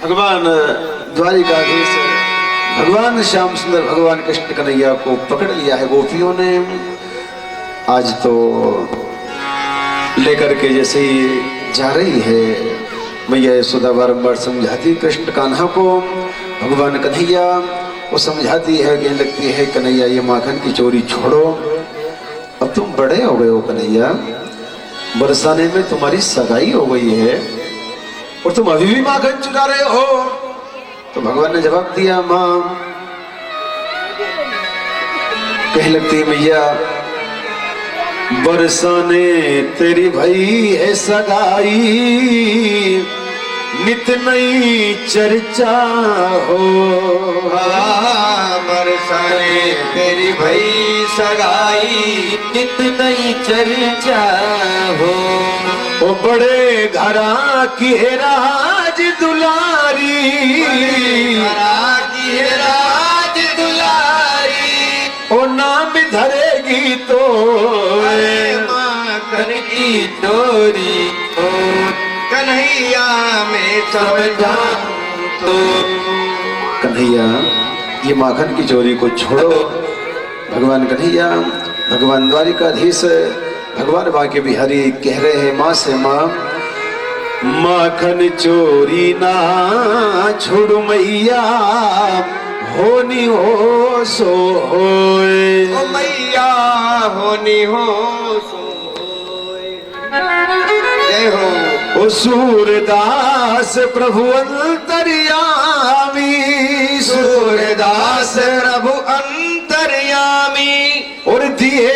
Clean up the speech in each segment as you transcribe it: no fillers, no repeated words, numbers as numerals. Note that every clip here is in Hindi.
भगवान द्वारिकाधीश भगवान श्याम सुंदर भगवान कृष्ण कन्हैया को पकड़ लिया है गोपियों ने। आज तो लेकर के जैसे ही जा रही है मैया यशोदा बारंबार समझाती कृष्ण कान्हा को। भगवान कन्हैया वो समझाती है, कहने लगती है कन्हैया ये माखन की चोरी छोड़ो, अब तुम बड़े हो गए हो कन्हैया, बरसाने में तुम्हारी सगाई हो गई है और तुम अभी भी माखन चुरा रहे हो। तो भगवान ने जवाब दिया, मां कहने लगती है मैया बरसाने तेरी भई है सगाई, नित नई चर्चा हो। बरसाने तेरी भई सगाई, नित नई चर्चा हो। ओ बड़े घरा की है राज दुलारी, घरा की है राज दुलारी, ओ नाम धरेगी तो माखन की चोरी हो। कन्हैया में समझा तो कन्हैया ये माखन की चोरी को छोड़ो। भगवान कन्हैया भगवान द्वारिकाधीश भगवान बाके बिहारी कह रहे हैं माँ से, माँ माखन चोरी ना छोड़ मैया, होनी हो सो होए। ओ मैया होनी हो सो होए। जय हो। ओ सूरदास प्रभु अंतर्यामी, सूरदास प्रभु अंतर्यामी, और दिए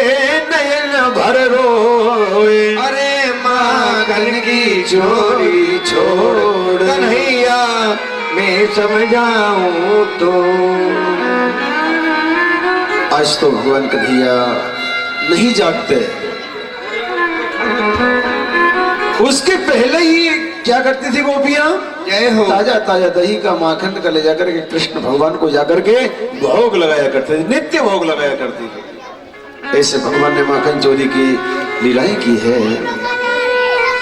नयन भर रोए। अरे माखन की चोरी छोड़ कन्हैया मैं समझाऊं तो। आज तो भगवान कन्हैया नहीं जागते, उसके पहले ही क्या करती थी गोपियां? जय हो। ताजा ताजा दही का माखन का ले जाकर के कृष्ण भगवान को जाकर के भोग लगाया करते थे, नित्य भोग लगाया करती थी। ऐसे भगवान ने माखन चोरी की लीलाएं की है।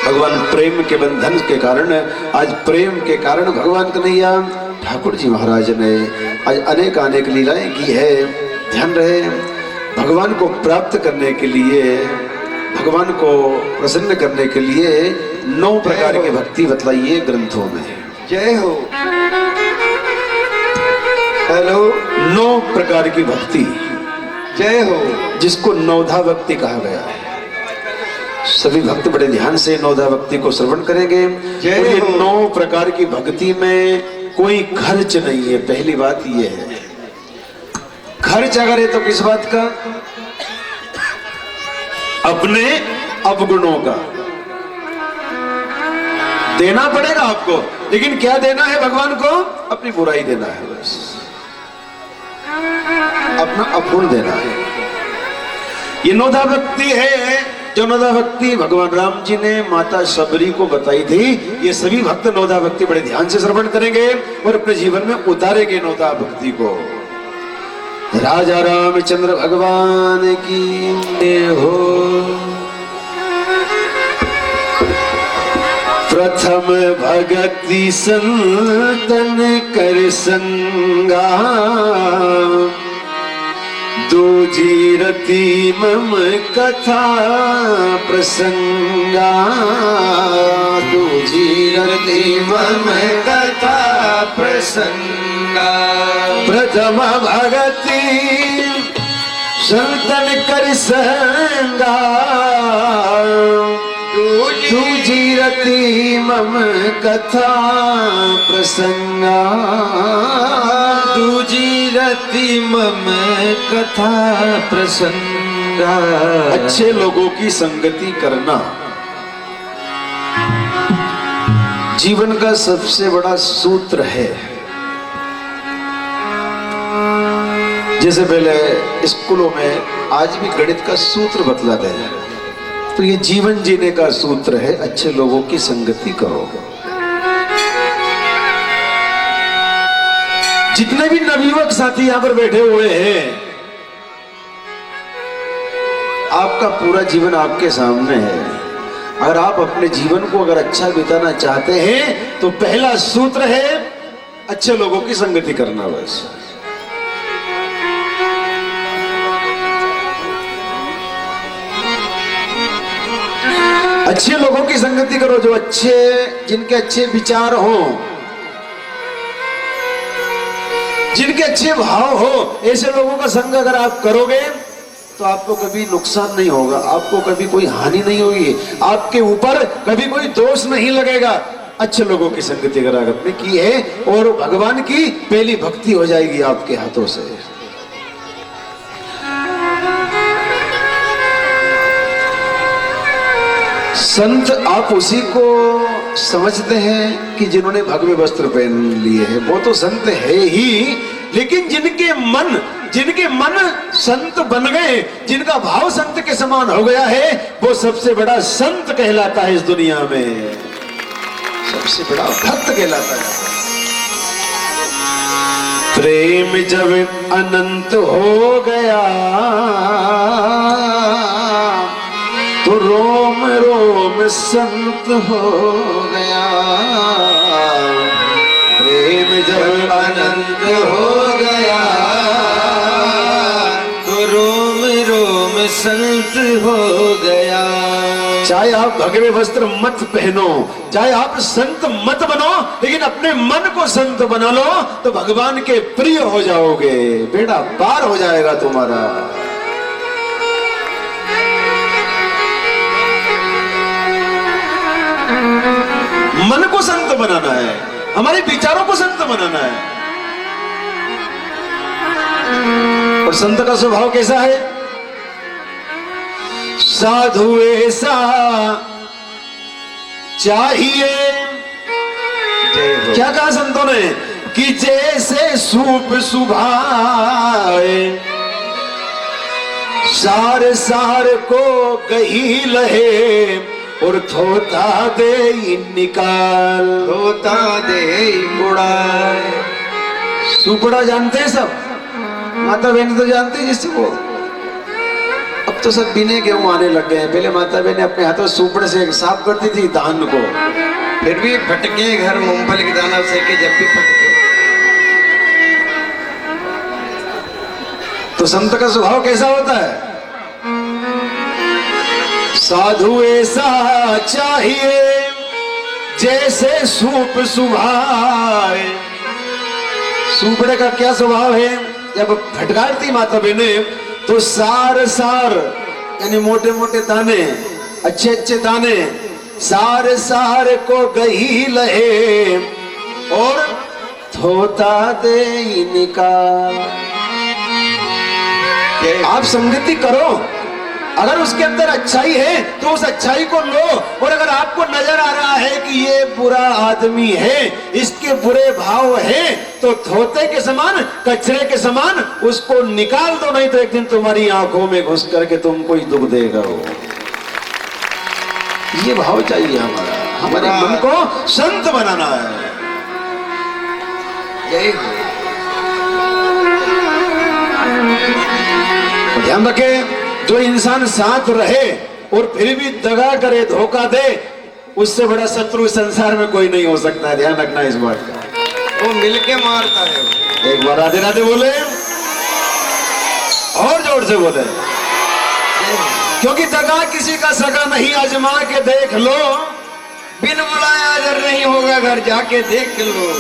भगवान प्रेम के बंधन के कारण, आज प्रेम के कारण भगवान कन्हैया ठाकुर जी महाराज ने आज अनेक अनेक लीलाएं की है। ध्यान रहे, भगवान को प्राप्त करने के लिए, भगवान को प्रसन्न करने के लिए 9 प्रकार की भक्ति बतलाई है ग्रंथों में। जय हो। हेलो। 9 प्रकार की भक्ति, जय हो, जिसको नवधा भक्ति कहा गया है। सभी भक्त बड़े ध्यान से नवधा भक्ति को श्रवण करेंगे। जय ये हो। 9 प्रकार की भक्ति में कोई खर्च नहीं है। पहली बात ये है, खर्च अगर है तो किस बात का? अपने अवगुणों का देना पड़ेगा आपको, लेकिन क्या देना है भगवान को? अपनी बुराई देना है, बस अपना अवगुण देना है। ये नवधा भक्ति है, जो नवधा भक्ति भगवान राम जी ने माता शबरी को बताई थी। ये सभी भक्त नवधा भक्ति बड़े ध्यान से श्रवण करेंगे और अपने जीवन में उतारेंगे नवधा भक्ति को। राजा रामचंद्र भगवान की जय हो। प्रथम भगति संतन कर संगा, दूजी रति मम कथा प्रसंगा, दूजी रति मम कथा प्रसंगा। प्रथम भगति संतन कर संगा, दूजी रति मम कथा प्रसंगा, दूजी रति मम कथा प्रसंगा। अच्छे लोगों की संगति करना जीवन का सबसे बड़ा सूत्र है। जैसे पहले स्कूलों में आज भी गणित का सूत्र बतलाते हैं, तो ये जीवन जीने का सूत्र है, अच्छे लोगों की संगति करो। जितने भी नवयुवक साथी यहां पर बैठे हुए हैं, आपका पूरा जीवन आपके सामने है। अगर आप अपने जीवन को अगर अच्छा बिताना चाहते हैं तो पहला सूत्र है अच्छे लोगों की संगति करना बस। अच्छे लोगों की संगति करो, जो अच्छे, जिनके अच्छे विचार हो, जिनके अच्छे भाव हो, ऐसे लोगों का संग अगर आप करोगे तो आपको कभी नुकसान नहीं होगा, आपको कभी कोई हानि नहीं होगी, आपके ऊपर कभी कोई दोष नहीं लगेगा। अच्छे लोगों की संगति अगर आपने की है और भगवान की पहली भक्ति हो जाएगी आपके हाथों से। संत आप उसी को समझते हैं कि जिन्होंने भगवे वस्त्र पहन लिए हैं, वो तो संत है ही, लेकिन जिनके मन संत बन गए, जिनका भाव संत के समान हो गया है, वो सबसे बड़ा संत कहलाता है इस दुनिया में, सबसे बड़ा भक्त कहलाता है। प्रेम जब अनंत हो गया तो रोम रोम संत हो गया। प्रेम जब अनंत हो गया तो रोम रोम संत हो गया। चाहे आप भगवे वस्त्र मत पहनो, चाहे आप संत मत बनो, लेकिन अपने मन को संत बना लो तो भगवान के प्रिय हो जाओगे, बेड़ा पार हो जाएगा तुम्हारा। मन को संत बनाना है, हमारे विचारों को संत बनाना है। और संत का स्वभाव कैसा है? साधु ऐसा चाहिए, क्या कहा संतों ने, कि जैसे सूप सुभाए, सार सार को गही लहे, और थोता दे निकाल, होता दे उड़ाए। सुपड़ा जानते हैं सब, माता बहन तो जानते हैं जिससे वो, अब तो सब बिने गेहूं आने लग गए हैं। पहले माता बहन अपने हाथों सुपड़े से साफ करती थी धान को, फिर भी फटके घर मूंगफली के दाना से के जब भी फटके। तो संत का स्वभाव कैसा होता है? साधु ऐसा चाहिए जैसे सूप सुभाए। सुपड़े का क्या स्वभाव है? जब फटकारती माता बहने तो सार सार यानी मोटे मोटे दाने, अच्छे अच्छे दाने, सार सार को गही लहे, और थोता दे निकाल। आप संगति करो, अगर उसके अंदर अच्छाई है तो उस अच्छाई को लो, और अगर आपको नजर आ रहा है कि ये बुरा आदमी है, इसके बुरे भाव हैं, तो थोते के समान, कचरे के समान उसको निकाल दो, नहीं तो एक दिन तुम्हारी आंखों में घुस करके तुमको ही दुख देगा वो। ये भाव चाहिए हमारा, हमारे मन को संत बनाना है। यही ध्यान रखें, जो इंसान साथ रहे और फिर भी दगा करे, धोखा दे, उससे बड़ा शत्रु संसार में कोई नहीं हो सकता है। ध्यान रखना इस बात का। वो मिलके मारता है। एक बार राधे राधे बोले, और जोर से बोले, क्योंकि दगा किसी का सगा नहीं, आजमा के देख लो, बिन बुलाए हाजिर नहीं होगा, घर जाके देख लो।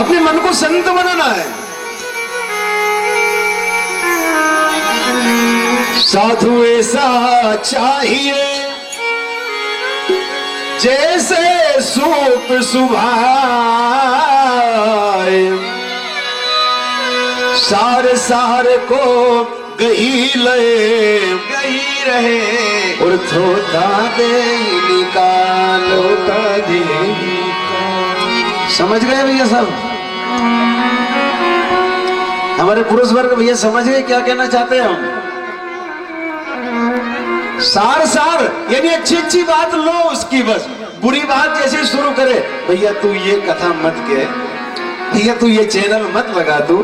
अपने मन को संत बनाना है। साधु ऐसा चाहिए जैसे सूप सुभाए, सार सार को गही ले, गही रहे, और थोता दे निकाल, होता दे निकाल। समझ गए भैया सब? हमारे पुरुष वर्ग भैया समझ गए क्या कहना चाहते हैं हम? सार सार यानी अच्छी अच्छी बात लो उसकी, बस बुरी बात जैसे शुरू करे, भैया तू ये कथा मत कह, भैया तू ये चैनल मत लगा तू।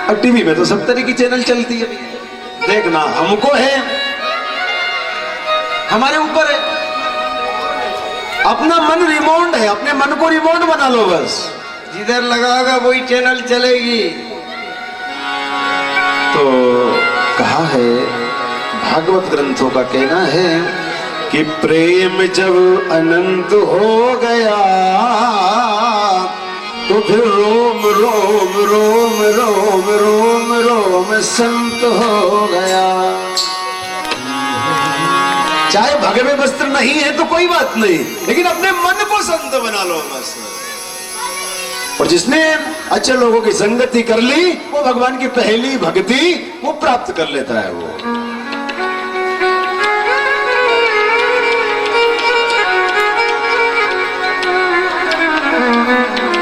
अब टीवी में तो सब तरह की चैनल चलती है, देखना हमको है, हमारे ऊपर है। अपना मन रिमोट है, अपने मन को रिमोट बना लो बस। जिधर लगाओगा वही चैनल चलेगी। तो कहा है, भागवत ग्रंथों का कहना है कि प्रेम जब अनंत हो गया तो फिर रोम रोम रोम रोम रोम रोम संत हो गया। चाहे भगवे वस्त्र नहीं है तो कोई बात नहीं, लेकिन अपने मन को संत बना लो बस। और जिसने अच्छे लोगों की संगति कर ली वो भगवान की पहली भक्ति वो प्राप्त कर लेता है। वो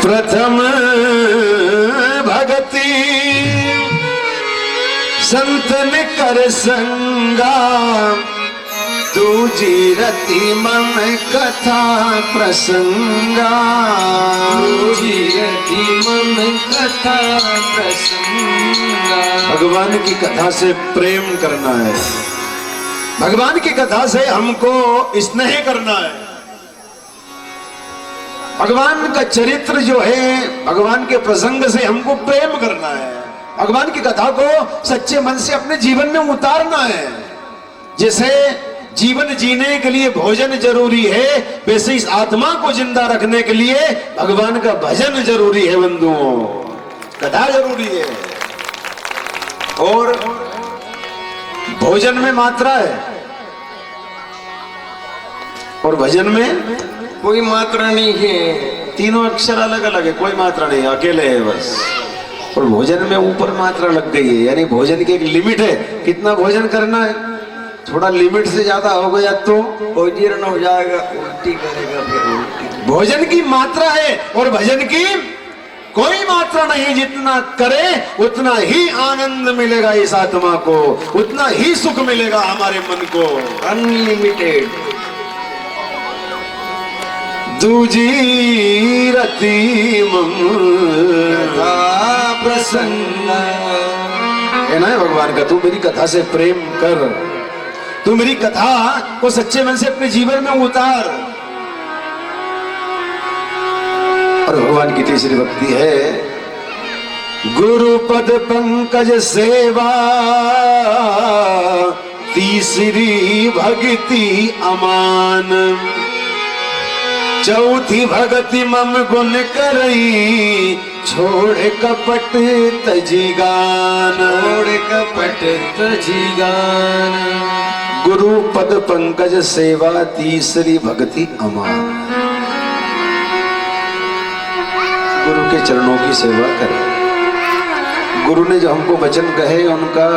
प्रथम भक्ति संतन कर संगा, दूजी रति मन कथा प्रसंगा। दूजी रति मन कथा प्रसंगा। भगवान की कथा से प्रेम करना है, भगवान की कथा से हमको स्नेह करना है। भगवान का चरित्र जो है, भगवान के प्रसंग से हमको प्रेम करना है। भगवान की कथा को सच्चे मन से अपने जीवन में उतारना है। जैसे जीवन जीने के लिए भोजन जरूरी है, वैसे इस आत्मा को जिंदा रखने के लिए भगवान का भजन जरूरी है बंधुओं, कथा जरूरी है। और भोजन में मात्रा है और भजन में कोई मात्रा नहीं है। तीनों अक्षर अलग अलग है, कोई मात्रा नहीं, अकेले है बस। और भोजन में ऊपर मात्रा लग गई है, यानी भोजन की एक लिमिट है, कितना भोजन करना है। थोड़ा लिमिट से ज्यादा हो गया तो जीर्ण हो जाएगा, उल्टी करेगा, फिर उल्टी। भोजन की मात्रा है और भजन की कोई मात्रा नहीं। जितना करे उतना ही आनंद मिलेगा इस आत्मा को, उतना ही सुख मिलेगा हमारे मन को, अनलिमिटेड। दूजी रति मन प्रसंग कहना है भगवान का, तू मेरी कथा से प्रेम कर, तू मेरी कथा को सच्चे मन से अपने जीवन में उतार। और भगवान की तीसरी भक्ति है गुरु पद पंकज सेवा, तीसरी भक्ति अमान। चौथी भक्ति मम गुण करई, छोड़ कपट तजी गान। छोड़ कपट तजी गान। गुरु पद पंकज सेवा, तीसरी भक्ति अमान। गुरु के चरणों की सेवा करें, गुरु ने जो हमको वचन कहे उनका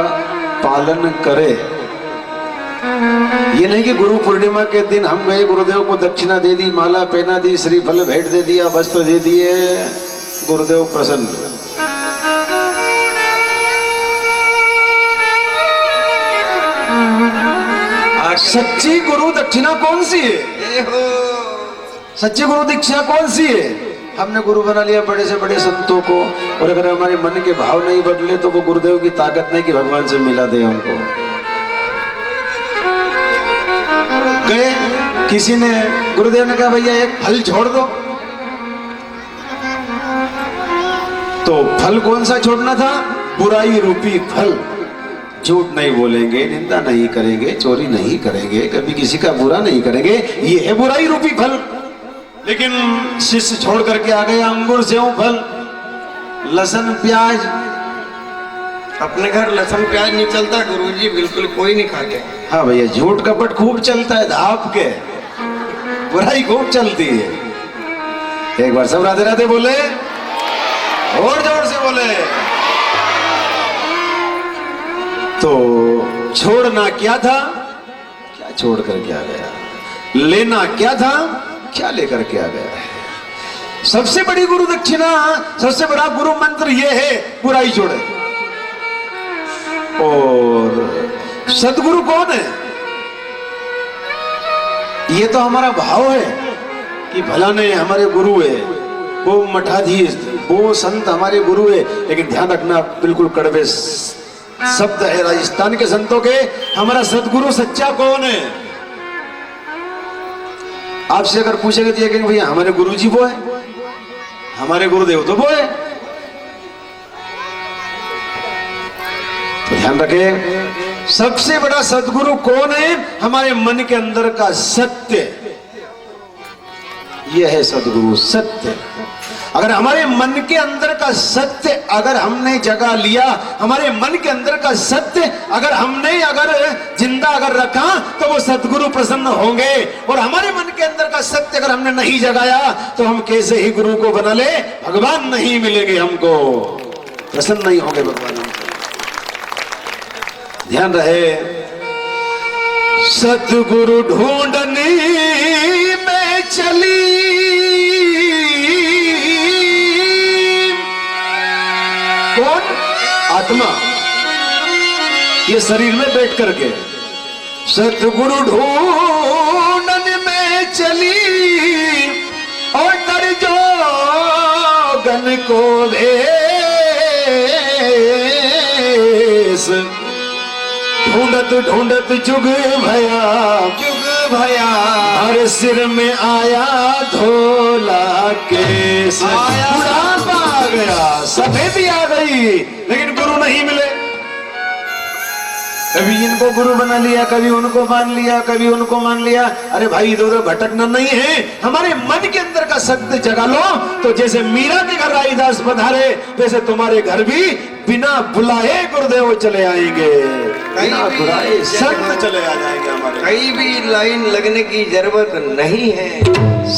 पालन करे। ये नहीं कि गुरु पूर्णिमा के दिन हम गए, गुरुदेव को दक्षिणा दे दी, माला पहना दी, श्रीफल भेंट दे दिया, वस्त्र दे दिए, गुरुदेव प्रसन्न। सच्ची गुरु दक्षिणा कौन सी है? सच्ची गुरु दीक्षा कौन सी है? हमने गुरु बना लिया बड़े से बड़े संतों को, और अगर हमारे मन के भाव नहीं बदले तो वो गुरुदेव की ताकत नहीं कि भगवान से मिला दे हमको। गए, किसी ने, गुरुदेव ने कहा भैया एक फल छोड़ दो, तो फल कौन सा छोड़ना था? बुराई रूपी फल। झूठ नहीं बोलेंगे, निंदा नहीं करेंगे, चोरी नहीं करेंगे, कभी किसी का बुरा नहीं करेंगे, ये है बुराई रूपी फल। लेकिन शिष्य छोड़ करके आ गया अंगूर सेव फल, लहसुन प्याज। अपने घर लहसुन प्याज नहीं चलता गुरुजी, बिल्कुल कोई नहीं खाते। हाँ भैया, झूठ कपट खूब चलता है, धाप के बुराई खूब चलती है। एक बार सब राधे राधे बोले, और जोर से बोले। तो छोड़ना क्या था, क्या छोड़ करके आ गया। लेना क्या था, क्या लेकर के आ गया। सबसे बड़ी गुरु दक्षिणा, सबसे बड़ा गुरु मंत्र यह है, बुराई छोड़े। और सदगुरु कौन है? ये तो हमारा भाव है कि भला ने हमारे गुरु है, वो मठाधीश, वो संत हमारे गुरु है। लेकिन ध्यान रखना, बिल्कुल कड़वे शब्द है राजस्थान के संतों के। हमारा सदगुरु सच्चा कौन है? आपसे अगर पूछेगा तो ये कहेंगे भैया हमारे गुरुजी वो है, हमारे गुरुदेव तो वो है। तो ध्यान रखें, सबसे बड़ा सदगुरु कौन है? हमारे मन के अंदर का सत्य, यह है सदगुरु, सत्य। अगर हमारे मन के अंदर का सत्य अगर हमने जगा लिया, हमारे मन के अंदर का सत्य अगर हमने जिंदा अगर रखा, तो वो सदगुरु प्रसन्न होंगे। और हमारे मन के अंदर का सत्य अगर हमने नहीं जगाया, तो हम कैसे ही गुरु को बना ले, भगवान नहीं मिलेंगे, हमको प्रसन्न नहीं होंगे भगवान हमको। ध्यान रहे, सतगुरु ढूंढने में चली कौन? आत्मा, ये शरीर में बैठ करके सतगुरु ढूंढने में चली, और कर जोगन को भेस, ढूंढत ढूंढत जुग भया, जुग भया, हर सिर में आया धोला केस, बुढ़ापा आ गया, सफेदी आ गई, लेकिन गुरु नहीं मिले। कभी इनको गुरु बना लिया, कभी उनको मान लिया, कभी उनको मान लिया। अरे भाई इधर उधर भटकना नहीं है, हमारे मन के अंदर का सत्य जगा लो। तो जैसे मीरा के घर राईदास पधारे, वैसे तुम्हारे घर भी बिना बुलाए गुरुदेव चले आएंगे, बिना बुलाए संत चले आ जाएंगे हमारे। कहीं भी लाइन लगने की जरूरत नहीं है।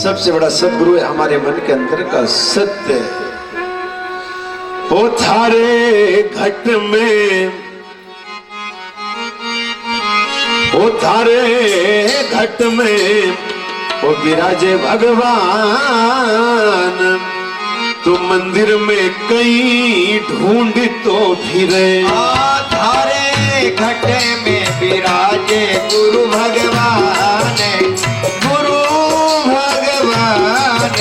सबसे बड़ा सदगुरु है हमारे मन के अंदर का सत्य। ओ थारे घट में, ओ थारे घट में ओ विराजे भगवान, तो मंदिर में कई ढूंढ तो फिरे। थारे घट में विराजे गुरु भगवान, गुरु भगवान,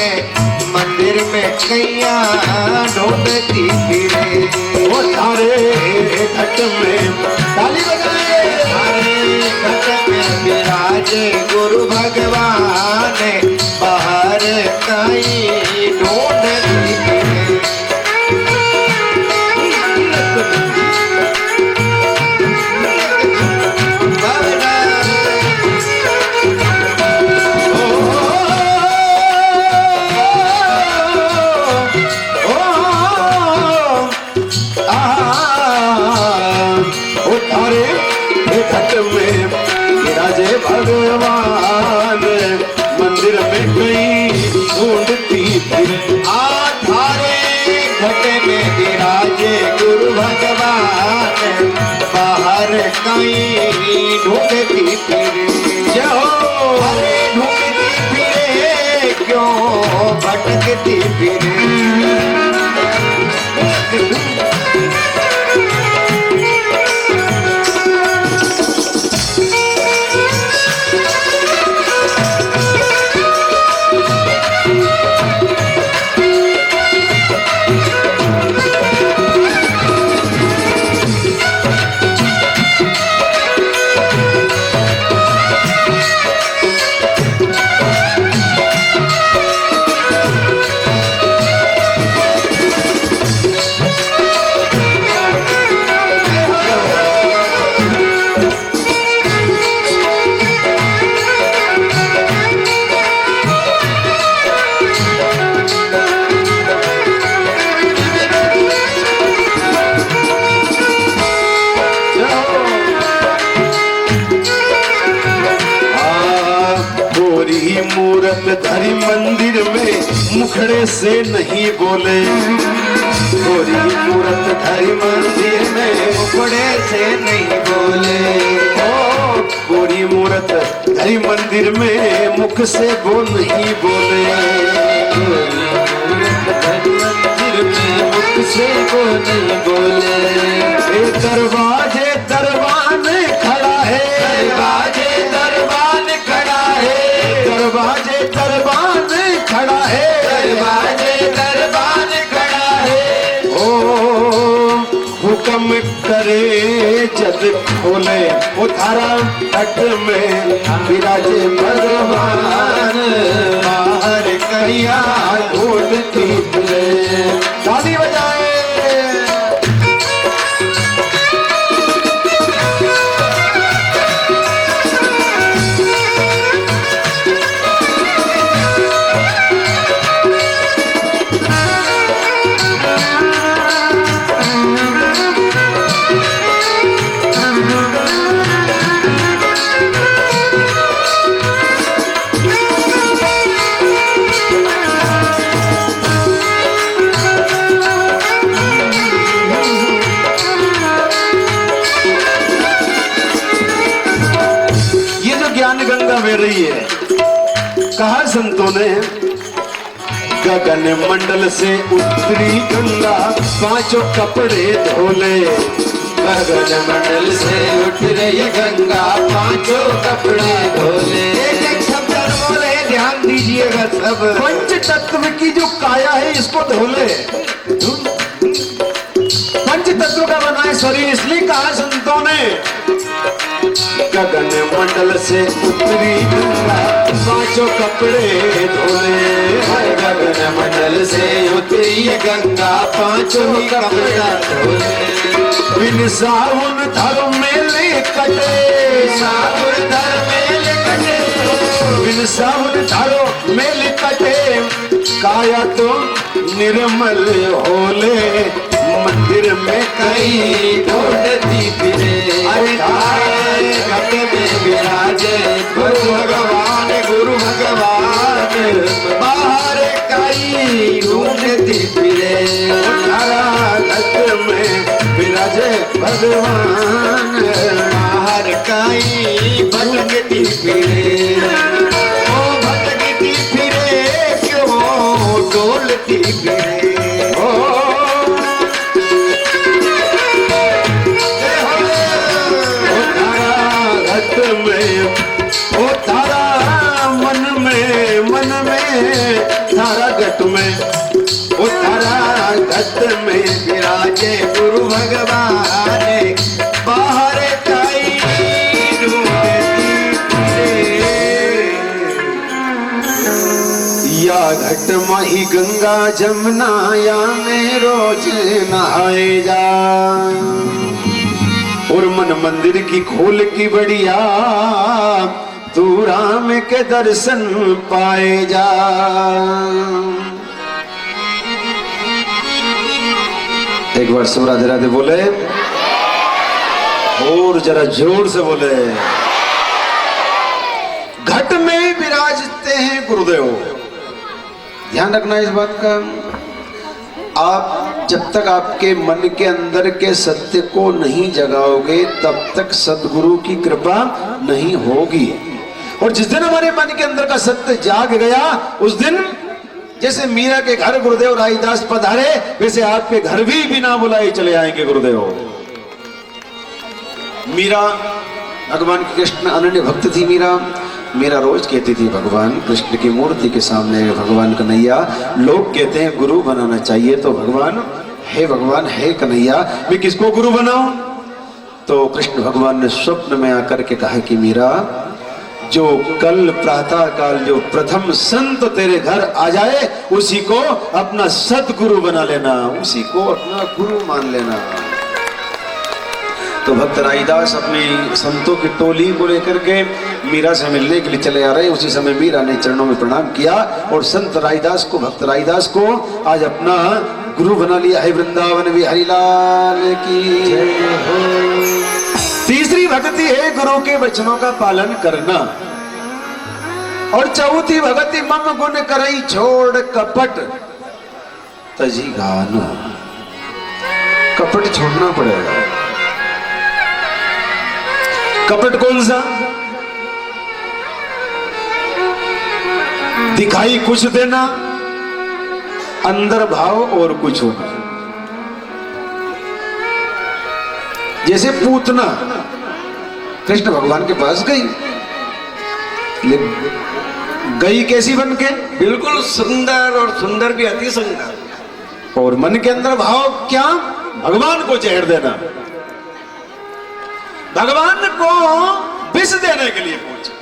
मंदिर में कैया ढूंढती फिरे। ओ थारे घट में, ताली बजाए, थारे घट में विराजे गुरु भगवान, बाहर कहीं ढूंढती फिरे। भगवान मंदिर में कहीं ढूंढती फिरे। थारे घट में विराजे गुरु भगवान, बाहर कहीं ढूंढती फिरे। अरे ढूंढती फिरे क्यों भटकती फिरे। मूरत धरी मंदिर में मुखड़े से नहीं बोले। गोरी मूरत धरी मंदिर में मुखड़े से नहीं बोले। ओ गोरी मूरत धरी मंदिर में मुख से वो नहीं बोले। मंदिर में मुख से वो नहीं बोले। दरवाजे दरबान खड़ा है, दरवाजे दरबान खड़ा है, दरवाजे दरबान खड़ा है, दरवाजे दरबान खड़ा है। ओ हुक्म करे जग शब्द खोले वो धारा घट में विराजे भगवान बाहर कहिया ढूंढती फिरे। ताली बजाए। रही है कहा संतों ने, गगन मंडल से उतरी गंगा पांचों कपड़े धोले। गगन मंडल से उतरी गंगा पांचों कपड़े धोले। एक शब्द बोले, ध्यान दीजिएगा सब। पंच तत्व की जो काया है इसको धोले। पंच तत्व का बना है शरीर, इसलिए कहा संतों ने, गगन मंडल से उतरी गंगा पांचों कपड़े धोले। गगन मंडल से उतरी गंगा पांचों कपड़ा धोले। बिन साबुन धर मेले कटे, साबुन धर मेले कटे, बिन साबुन धरो मेले कटे। काया तो निर्मल होले, मंदिर में कई ढूंढती फिरे। घट में विराजे गुरु भगवान, गुरु भगवान बाहर कई ढूंढती फिरे। घट में विराजे भगवान बाहर कई भटकती फिरे। ओ भटकती फिरे क्यों डोलती फिरे। तारा घट में, वो तारा घट में विराजे गुरु भगवान बाहर कई ढूंढती फिरे। या घट माही गंगा जमुना या में रोज नहाए जा। और मन मंदिर की खोल की बढ़िया तू राम के दर्शन पाए जा। एक बार सब राधे राधे बोले और जरा जोर से बोले। घट में विराजते हैं गुरुदेव। ध्यान रखना इस बात का। आप जब तक आपके मन के अंदर के सत्य को नहीं जगाओगे तब तक सद्गुरु की कृपा नहीं होगी। और जिस दिन हमारे मन के अंदर का सत्य जाग गया उस दिन जैसे मीरा के घर गुरुदेव राईदास पधारे, वैसे आपके घर भी बिना बुलाए चले आएंगे गुरुदेव। मीरा भगवान कृष्ण अनन्य भक्त थी। मीरा रोज कहती थी भगवान कृष्ण की मूर्ति के सामने भगवान कन्हैया, लोग कहते हैं गुरु बनाना चाहिए तो भगवान है कन्हैया, मैं किसको गुरु बनाऊं? तो कृष्ण भगवान ने स्वप्न में आकर के कहा कि मीरा, जो कल प्रातः काल जो प्रथम संत तेरे घर आ जाए उसी को अपना सदगुरु बना लेना, उसी को अपना गुरु मान लेना। तो भक्त राईदास अपनी संतों की टोली को लेकर के मीरा से मिलने के लिए चले आ रहे। उसी समय मीरा ने चरणों में प्रणाम किया और संत राईदास को, भक्त राईदास को आज अपना गुरु बना लिया है। वृंदावन बिहारी लाल की जय हो। तीसरी भक्ति है गुरु के वचनों का पालन करना। और चौथी भक्ति मम गुण करई छोड़ कपट तजी गाना। कपट छोड़ना पड़ेगा। कपट कौन सा? दिखाई कुछ देना, अंदर भाव और कुछ होना। जैसे पूतना कृष्ण भगवान के पास गई कैसी बन के? बिल्कुल सुंदर, और सुंदर भी अति सुंदर। और मन के अंदर भाव क्या? भगवान को चढ़ देना। भगवान को विष देने के लिए पहुंचे।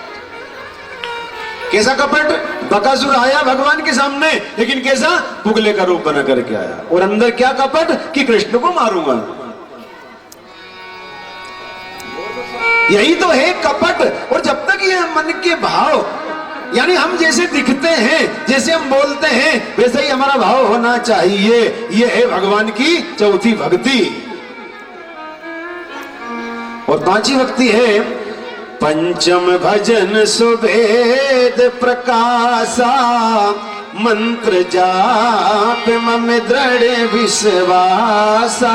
कैसा कपट, बकासुर आया भगवान के सामने, लेकिन कैसा, पुगले का रूप बना करके आया, और अंदर क्या कपट कि कृष्ण को मारूंगा। यही तो है कपट। और जब तक ये मन के भाव, यानी हम जैसे दिखते हैं, जैसे हम बोलते हैं, वैसे ही हमारा भाव होना चाहिए। ये है भगवान की चौथी भक्ति। और पांचवी भक्ति है पंचम भजन सुवेद प्रकाशा, मंत्र जाप मम दृढ़ विश्वासा।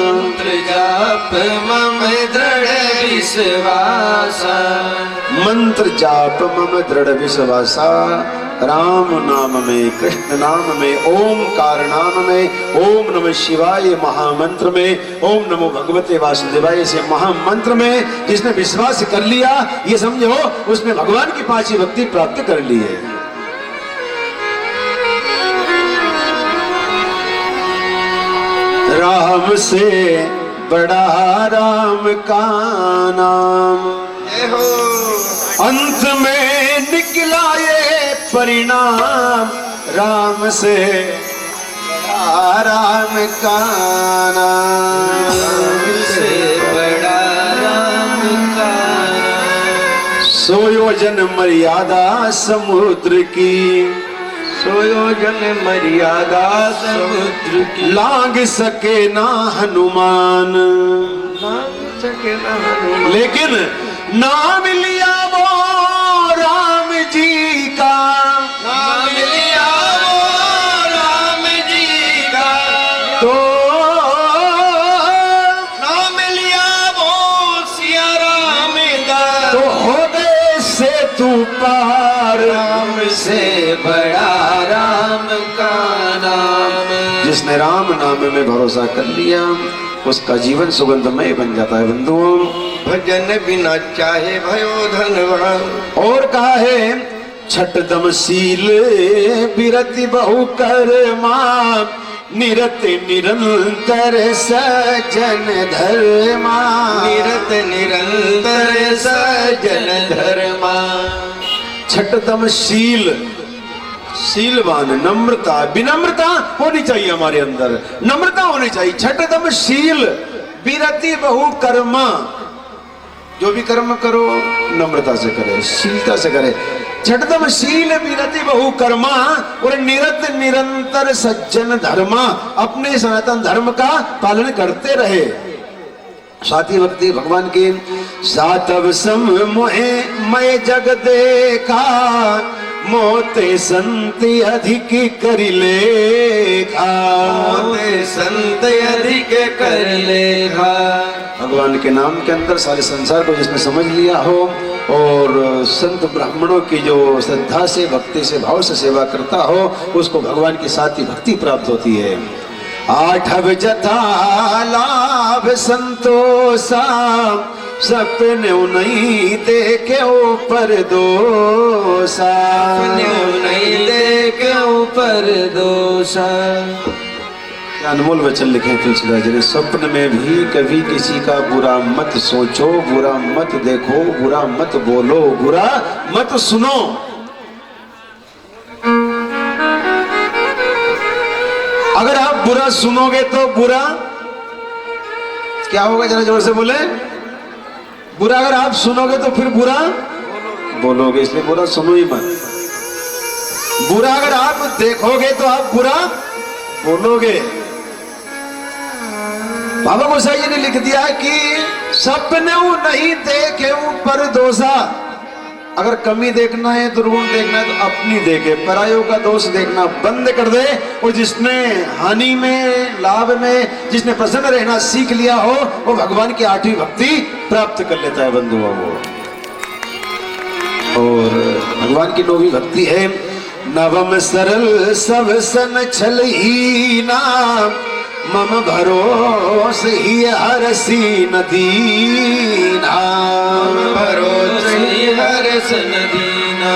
मंत्र जाप मम दृढ़ विश्वासा। मंत्र जाप मम दृढ़ विश्वासा। राम नाम में, कृष्ण नाम में, ओमकार नाम में, ओम नमः शिवाय महामंत्र में, ओम नमो भगवते वासुदेवाय से महामंत्र में जिसने विश्वास कर लिया, ये समझो उसने भगवान की पांचवी भक्ति प्राप्त कर ली है। राम से बड़ा राम का नाम, अंत में निकला ये परिणाम। राम से बड़ा राम का नाम, से बड़ा राम का नाम। सोयोजन मर्यादा समुद्र की, सोयोजन मर्यादा समुद्र की। लांग सके ना हनुमान, लांग सके ना हनुमान। लेकिन नाम लिया वो राम जी का, नाम लिया वो राम जी का, तो नाम लिया वो सिया राम का, तो हो गए से तू पार। राम से बड़ा राम का नाम। जिसने राम नाम में भरोसा कर लिया उसका जीवन सुगंधमय बन जाता है बंधुओं। भजन बिना चाहे भयो धनवान। और कहा है छठ दम शील बिरति बहु कर्मा, निरत निरंतर सजन धर्मा। निरत निरंतर सजन धर्मा। छठ दम शील, शीलवान, नम्रता, विनम्रता होनी चाहिए हमारे अंदर, नम्रता होनी चाहिए। छठतम शील विरति बहु कर्मा, जो भी कर्म करो नम्रता से करे, शीलता से करे। छठतम शील विरति बहु कर्मा, और निरत निरंतर सज्जन धर्मा, अपने सनातन धर्म का पालन करते रहे। साथी भक्ति भगवान की सातव सम मोहे मैं जग देखा, मोते संति अधिक करि लेखा। मोते संत अधिक कर लेखा। भगवान के नाम के अंदर सारे संसार को जिसने समझ लिया हो और संत ब्राह्मणों की जो श्रद्धा से, भक्ति से, भाव से सेवा करता हो, उसको भगवान की साथी भक्ति प्राप्त होती है। आठव जथा लाभ संतोषा, सपने नहीं देखे ऊपर दोषा। नहीं देखे ऊपर दोषा। अनमोल वचन लिखे हैं तुलसीदास जी ने, स्वप्न में भी कभी किसी का बुरा मत सोचो, बुरा मत देखो, बुरा मत बोलो, बुरा मत सुनो। अगर आप बुरा सुनोगे तो बुरा क्या होगा, जरा जोर से बोले। बुरा अगर आप सुनोगे तो फिर बुरा बोलोगे, इसलिए बुरा सुनो ही मत। बुरा अगर आप देखोगे तो आप बुरा बोलोगे। बाबा गोसाई जी ने लिख दिया कि सपने नहीं देखे ऊपर दोषा। अगर कमी देखना है, दुर्गुण देखना है तो अपनी देखे, परायों का दोष देखना बंद कर दे। और जिसने हानि में, लाभ में, जिसने प्रसन्न रहना सीख लिया हो, वो भगवान की आठवीं भक्ति प्राप्त कर लेता है बंधुओं वो। और भगवान की नौवीं भक्ति है नवम सरल सब सन छल ही नाम, मम भरोस ही हरसी नदीना। भरोस ही हरस नदीना।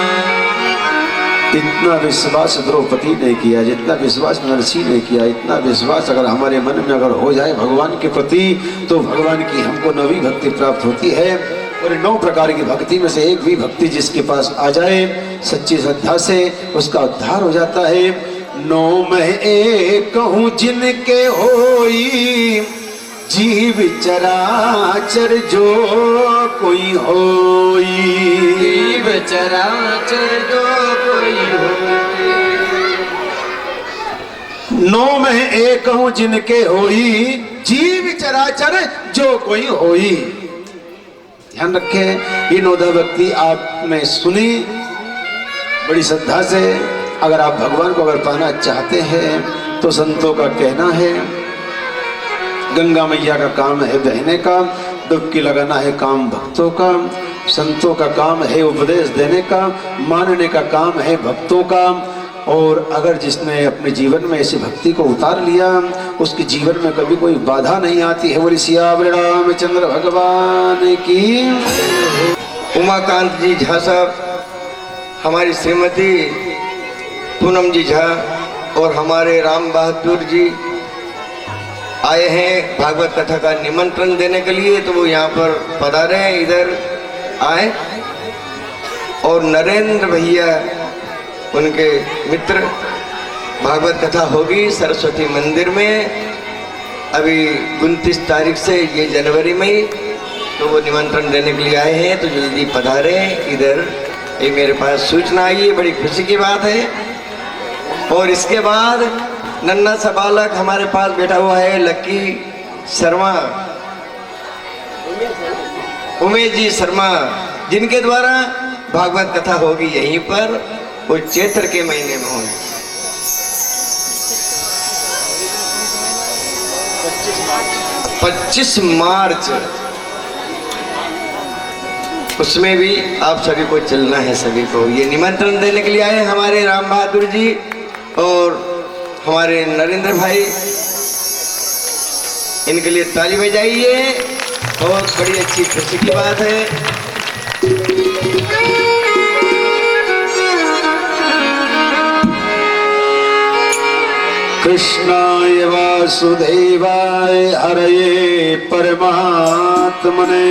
इतना विश्वास द्रौपदी ने किया, जितना विश्वास नरसी ने किया, इतना विश्वास अगर हमारे मन में अगर हो जाए भगवान के प्रति, तो भगवान की हमको नवी भक्ति प्राप्त होती है। और 9 प्रकार की भक्ति में से एक भी भक्ति जिसके पास आ जाए सच्ची श्रद्धा से, उसका उद्धार हो जाता है। 9 में एक कहूँ जिनके होई, जीव चराचर जो कोई होई, जीव चराचर जो कोई होई। 9 में एक कहूँ जिनके होई, जीव चराचर जो कोई होई। ध्यान रखें, ये 9 भक्ति आपने सुनी बड़ी श्रद्धा से। अगर आप भगवान को अगर पाना चाहते हैं तो संतों का कहना है, गंगा मैया का काम है बहने का, डुबकी लगाना है काम भक्तों का, संतों का काम है उपदेश देने का, मानने का काम है भक्तों का। और अगर जिसने अपने जीवन में ऐसी भक्ति को उतार लिया, उसके जीवन में कभी कोई बाधा नहीं आती है। बोली सियावर रामचंद्र भगवान की। उमाकांत जी झा साहब, हमारी श्रीमती पूनम जी झा और हमारे राम बहादुर जी आए हैं भागवत कथा का निमंत्रण देने के लिए, तो वो यहाँ पर पधारे हैं, इधर आए। और नरेंद्र भैया उनके मित्र, भागवत कथा होगी सरस्वती मंदिर में अभी 29 तारीख से, ये जनवरी में ही, तो वो निमंत्रण देने के लिए आए हैं, तो जल्दी पधारे इधर। ये मेरे पास सूचना आई है, बड़ी खुशी की बात है। और इसके बाद नन्ना सा बालक हमारे पास बैठा हुआ है, लक्की शर्मा, उमेश जी शर्मा, जिनके द्वारा भागवत कथा होगी यहीं पर, वो चैत्र के महीने में होगी। 25 मार्च, उसमें भी आप सभी को चलना है। सभी को ये निमंत्रण देने के लिए आए हमारे राम बहादुर जी और हमारे नरेंद्र भाई, इनके लिए ताली बजाइए। बहुत बड़ी अच्छी खुशी की बात है। कृष्णाय वासुदेवाय हरये परमात्मने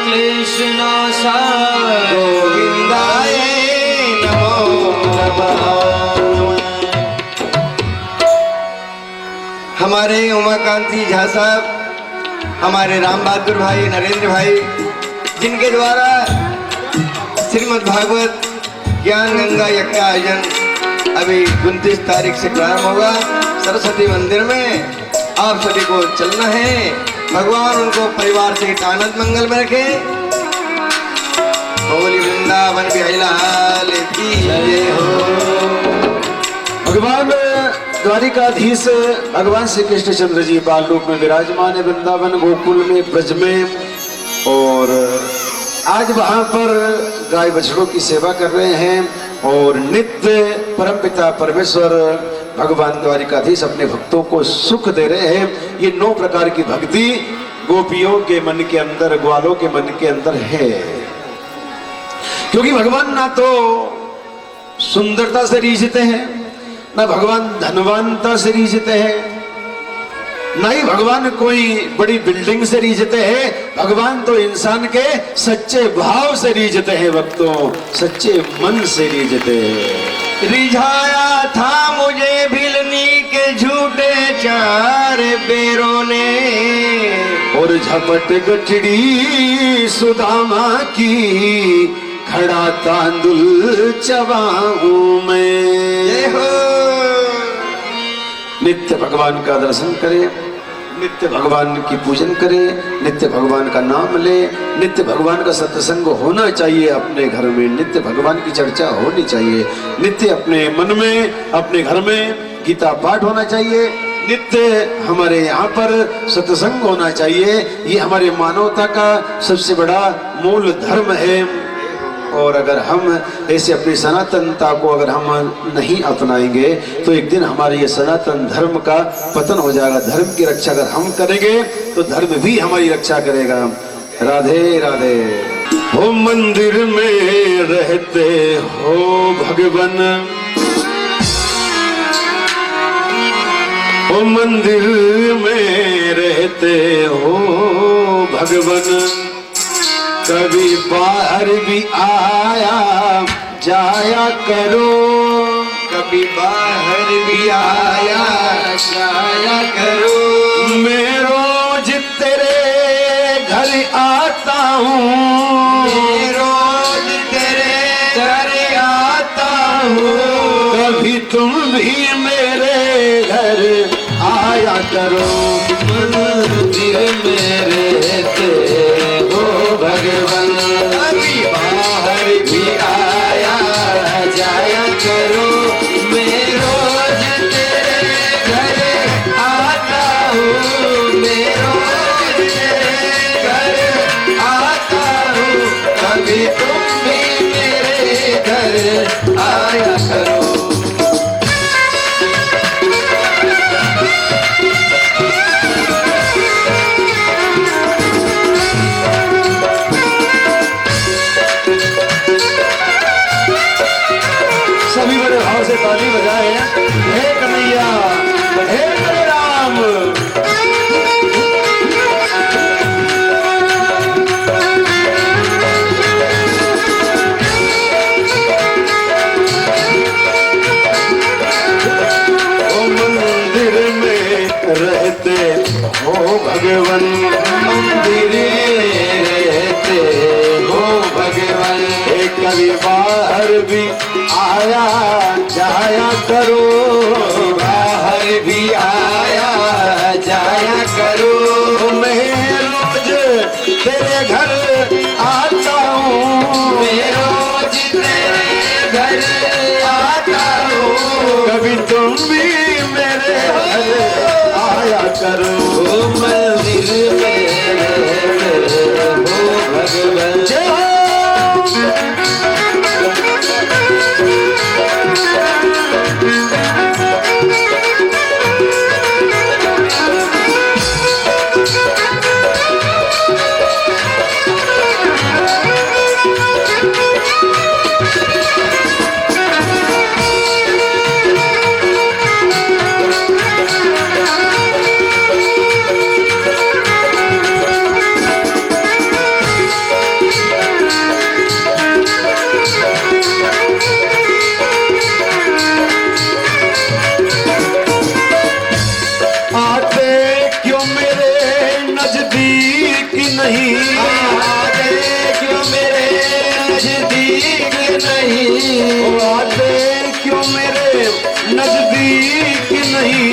क्लेशनाशाय गोविंदाय नमो नमः। हमारे उमाकांती झा साहब, हमारे राम बहादुर भाई, नरेंद्र भाई, जिनके द्वारा श्रीमद् भागवत ज्ञान गंगा यज्ञ का आयोजन अभी 29 तारीख से प्रारंभ होगा सरस्वती मंदिर में। आप सभी को चलना है। भगवान उनको परिवार से आनंद मंगल में रखे। बोली वृंदावन बिहारी लाल की जय हो। भगवान द्वारिकाधीश भगवान श्री कृष्णचंद्र जी बाल रूप में विराजमान है वृंदावन गोकुल में, ब्रज में। और आज वहां पर गाय बछड़ों की सेवा कर रहे हैं और नित्य परमपिता परमेश्वर भगवान द्वारिकाधीश अपने भक्तों को सुख दे रहे हैं। ये 9 प्रकार की भक्ति गोपियों के मन के अंदर, ग्वालों के मन के अंदर है। क्योंकि भगवान ना तो सुंदरता से रीझते हैं, ना भगवान धनवानता से रीझते हैं, ना ही भगवान कोई बड़ी बिल्डिंग से रीझते हैं। भगवान तो इंसान के सच्चे भाव से रीझते हैं, भक्तों सच्चे मन से रीझते हैं। रिझाया था मुझे भिलनी के झूठे 4 बेरों ने, और झपट गठड़ी सुदामा की खड़ा तांदुल चबाऊं मैं। जय हो। नित्य भगवान का दर्शन करें, नित्य भगवान की पूजन करें, नित्य भगवान का नाम ले, नित्य भगवान का सत्संग होना चाहिए अपने घर में, नित्य भगवान की चर्चा होनी चाहिए, नित्य अपने मन में अपने घर में गीता पाठ होना चाहिए, नित्य हमारे यहाँ पर सत्संग होना चाहिए। ये हमारे मानवता का सबसे बड़ा मूल धर्म है। और अगर हम ऐसे अपनी सनातनता को अगर हम नहीं अपनाएंगे तो एक दिन हमारे ये सनातन धर्म का पतन हो जाएगा। धर्म की रक्षा अगर हम करेंगे तो धर्म भी हमारी रक्षा करेगा। राधे राधे। हो मंदिर में रहते हो भगवन, हो मंदिर में रहते हो भगवन, कभी बाहर भी आया जाया करो, कभी बाहर भी आया जाया करो। मैं रोज तेरे घर आता हूँ, मैं रोज तेरे घर आता हूँ, कभी तुम भी मेरे घर आया करो। मंदिर में रहते हो भगवान, कभी बाहर भी आया जाया करो। मैं रोज तेरे घर आता हूँ, मैं रोज तेरे घर आता हूँ, कभी तुम भी मेरे घर आया करो। सभी बड़े भाव से ताली बजाए। हे कन्हैया, हे बलराम। ओ मंदिर में रहते हो भगवन, मंदिर में रहते हो भगवान, कभी बाहर भी आया जाया करो, बाहर भी आया जाया करो। मैं रोज तेरे घर आता हूँ, मैं रोज तेरे घर आता हूँ, कभी तुम भी मेरे घर आया करो। मंदिर में रहते हो भगवान। जय हो। नहीं आते क्यों मेरे नजदीक नहीं, आते क्यों मेरे नजदीक नहीं,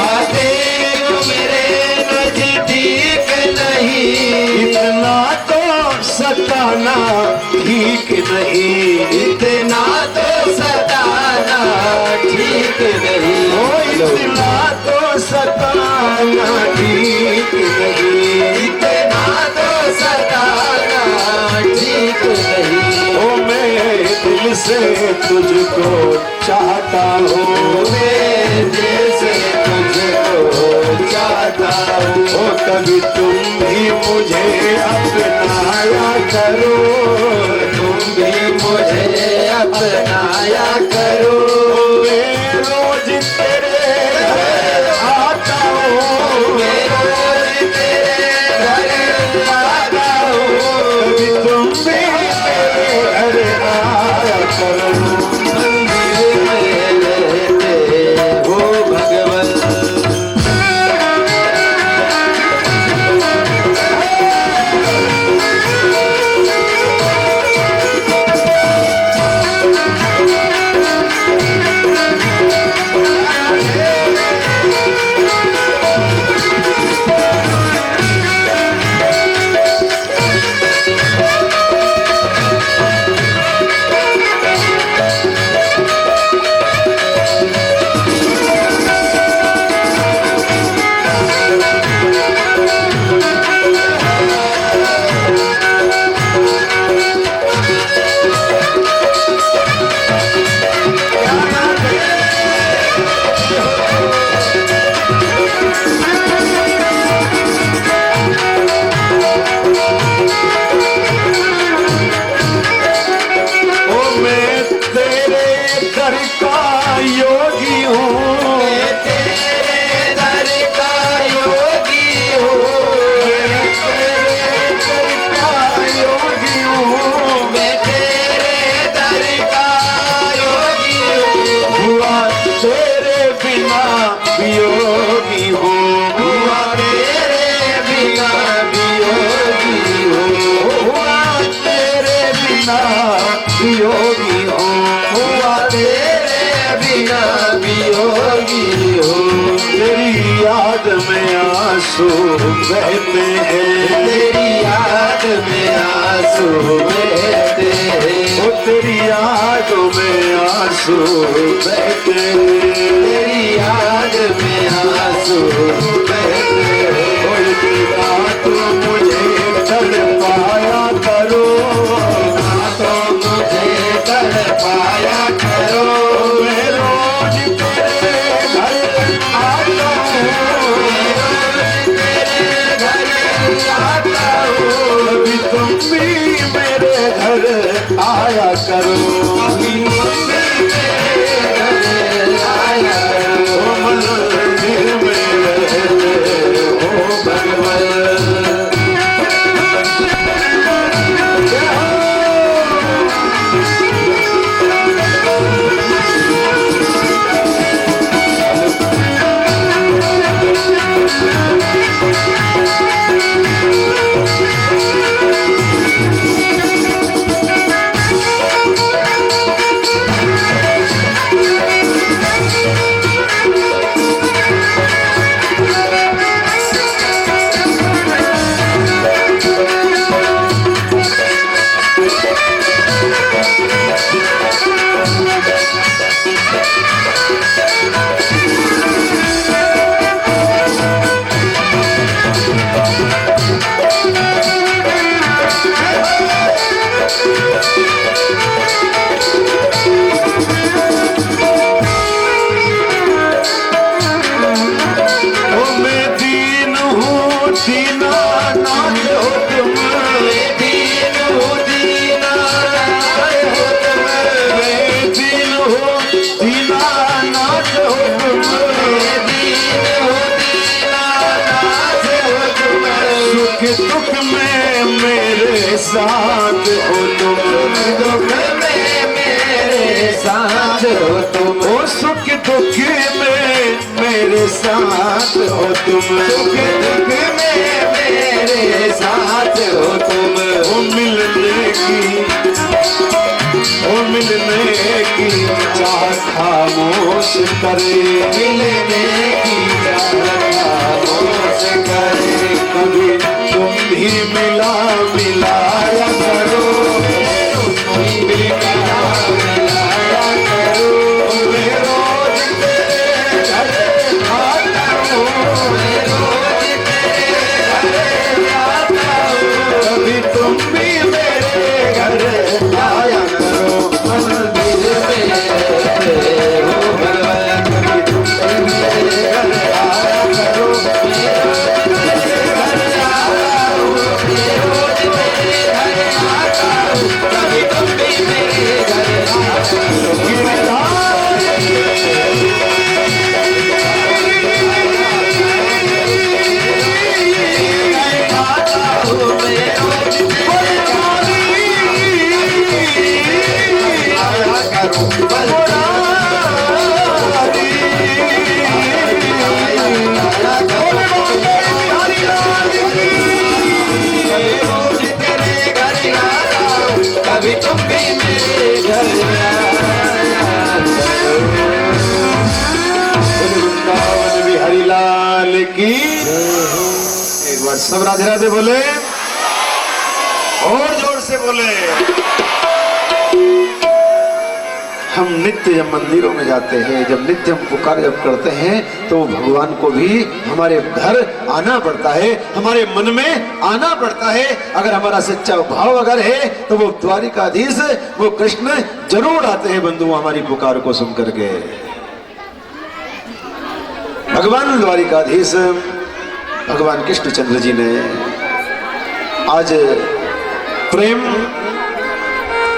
आते क्यों मेरे नजदीक नहीं। इतना तो सताना ठीक नहीं, इतना तो सताना ठीक नहीं। इतना तो सताना ठीक नहीं, इतना तो सताना ठीक नहीं। ओ मैं दिल से तुझको चाहता हूँ, मैं दिल से तुझको चाहता हूँ। ओ कभी तुम भी मुझे अपनाया करो, तुम भी मुझे अपनाया करो। मैं रोज तेरे घर आता हूँ, मैं रोज तेरे घर आता हूँ, कभी तुम भी मेरे घर आया करो। मंदिर में रहते हो भगवान। जोगी हो। तेरी याद में आंसू बहते हैं, तेरी याद में आंसू बहते हैं। ओ तेरी यादों में आंसू बहते हैं, तेरी याद में आंसू बहते हैं। ओ इतनी बात मुझे तड़पाया करो, ना तो मुझे तड़पाया करो। मैं रोज तेरे घर आता हूँ, तेरे घर आता हूँ। कभी तुम भी मेरे घर आया करो, आया करो। ओ मंदिर में रहते हो भगवान। दुख में मेरे साथ हो तुम, दुख में मेरे साथ हो तुम। ओ सुख दुख में मेरे साथ हो तुम, सुख दुख में मेरे साथ हो तुम। ओ मिलने की चाहत खामोश करे, मिलने की चाहत खामोश करे। कभी तुम भी मिलाया करो, मिलाया करो। मैं रोज तेरे घर आता हूँ, मैं रोज तेरे घर आता हूँ। कभी तुम भी मेरे घर आया करो, मंदिर में रहते हो भगवान। कभी तुम भी मेरे घर आया करो, कभी तुम भी मेरे घर कभी तुम भी मेरे घर वृंदावन बिहारी लाल की। एक बार सब राधे राधे बोले और जोर से बोले। हम नित्य जब मंदिरों में जाते हैं, जब नित्य हम पुकार जब करते हैं, तो भगवान को भी हमारे घर आना पड़ता है, हमारे मन में आना पड़ता है। अगर हमारा सच्चा भाव अगर है तो वो द्वारिकाधीश, वो कृष्ण जरूर आते हैं बंधु हमारी पुकार को सुन करके। भगवान द्वारिकाधीश भगवान कृष्णचंद्र जी ने आज प्रेम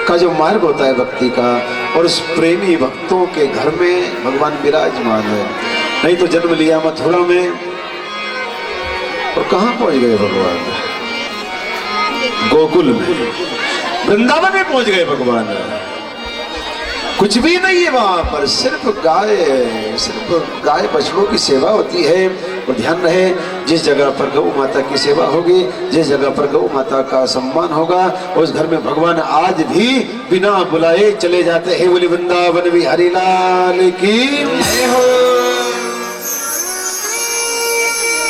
का जो मार्ग होता है भक्ति का, और उस प्रेमी भक्तों के घर में भगवान विराजमान है। नहीं तो जन्म लिया मथुरा में और कहां पहुंच गए भगवान? गोकुल में, वृंदावन में पहुंच गए भगवान। कुछ भी नहीं है वहां पर, सिर्फ गाय बछड़ों की सेवा होती है। और ध्यान रहे, जिस जगह पर गौ माता की सेवा होगी, जिस जगह पर गौ माता का सम्मान होगा, उस घर में भगवान आज भी बिना बुलाए चले जाते हैं। बोले वृंदावन बिहारी लाल की जय हो।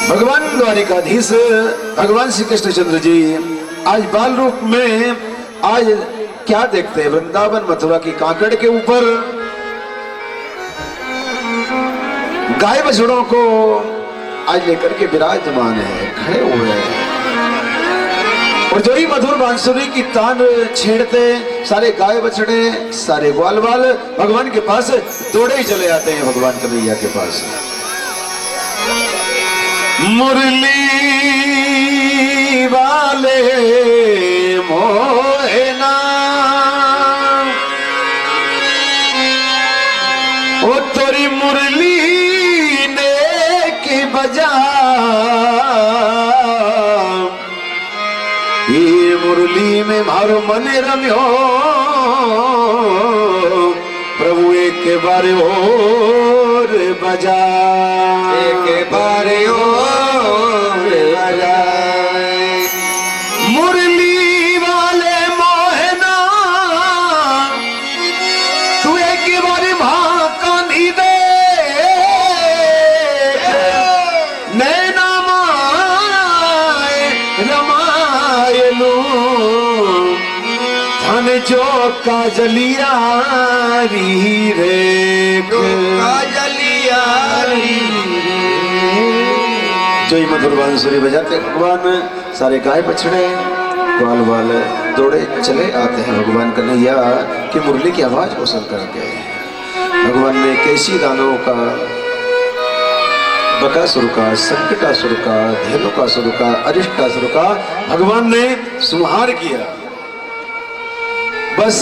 भगवान द्वारिकाधीश भगवान श्री कृष्णचंद्र जी आज बाल रूप में आज क्या देखते हैं? वृंदावन मथुरा की कांकड़ के ऊपर गाय बछड़ों को आज लेकर के विराजमान है, खड़े हुए हैं। और जो ही मधुर बांसुरी की तान छेड़ते सारे गाय बछड़े सारे ग्वाल बाल भगवान के पास दौड़े ही चले आते हैं, भगवान कन्हैया के पास। मुरली वाले मोहना ओ तोरी मुरली ने की बजा, ये मुरली में मारो मन रम्यो प्रभु एक बार और बजा, एक बार और बजा। मुरली वाले मोहना तू एक बार भाकानी दे, नैना माए रमायलू धन जो काजलिया री रे, काजलिया जो ही मधुर बांसुरी बजाते भगवान सारे गाय बछड़े ग्वाल बाल दौड़े चले आते हैं भगवान कन्हैया की मुरली की आवाज को सुन करके। भगवान ने कैसी दानवों का, बकासुर का, संकटासुर का, धेनुकासुर का, अरिष्टासुर का भगवान ने संहार किया। बस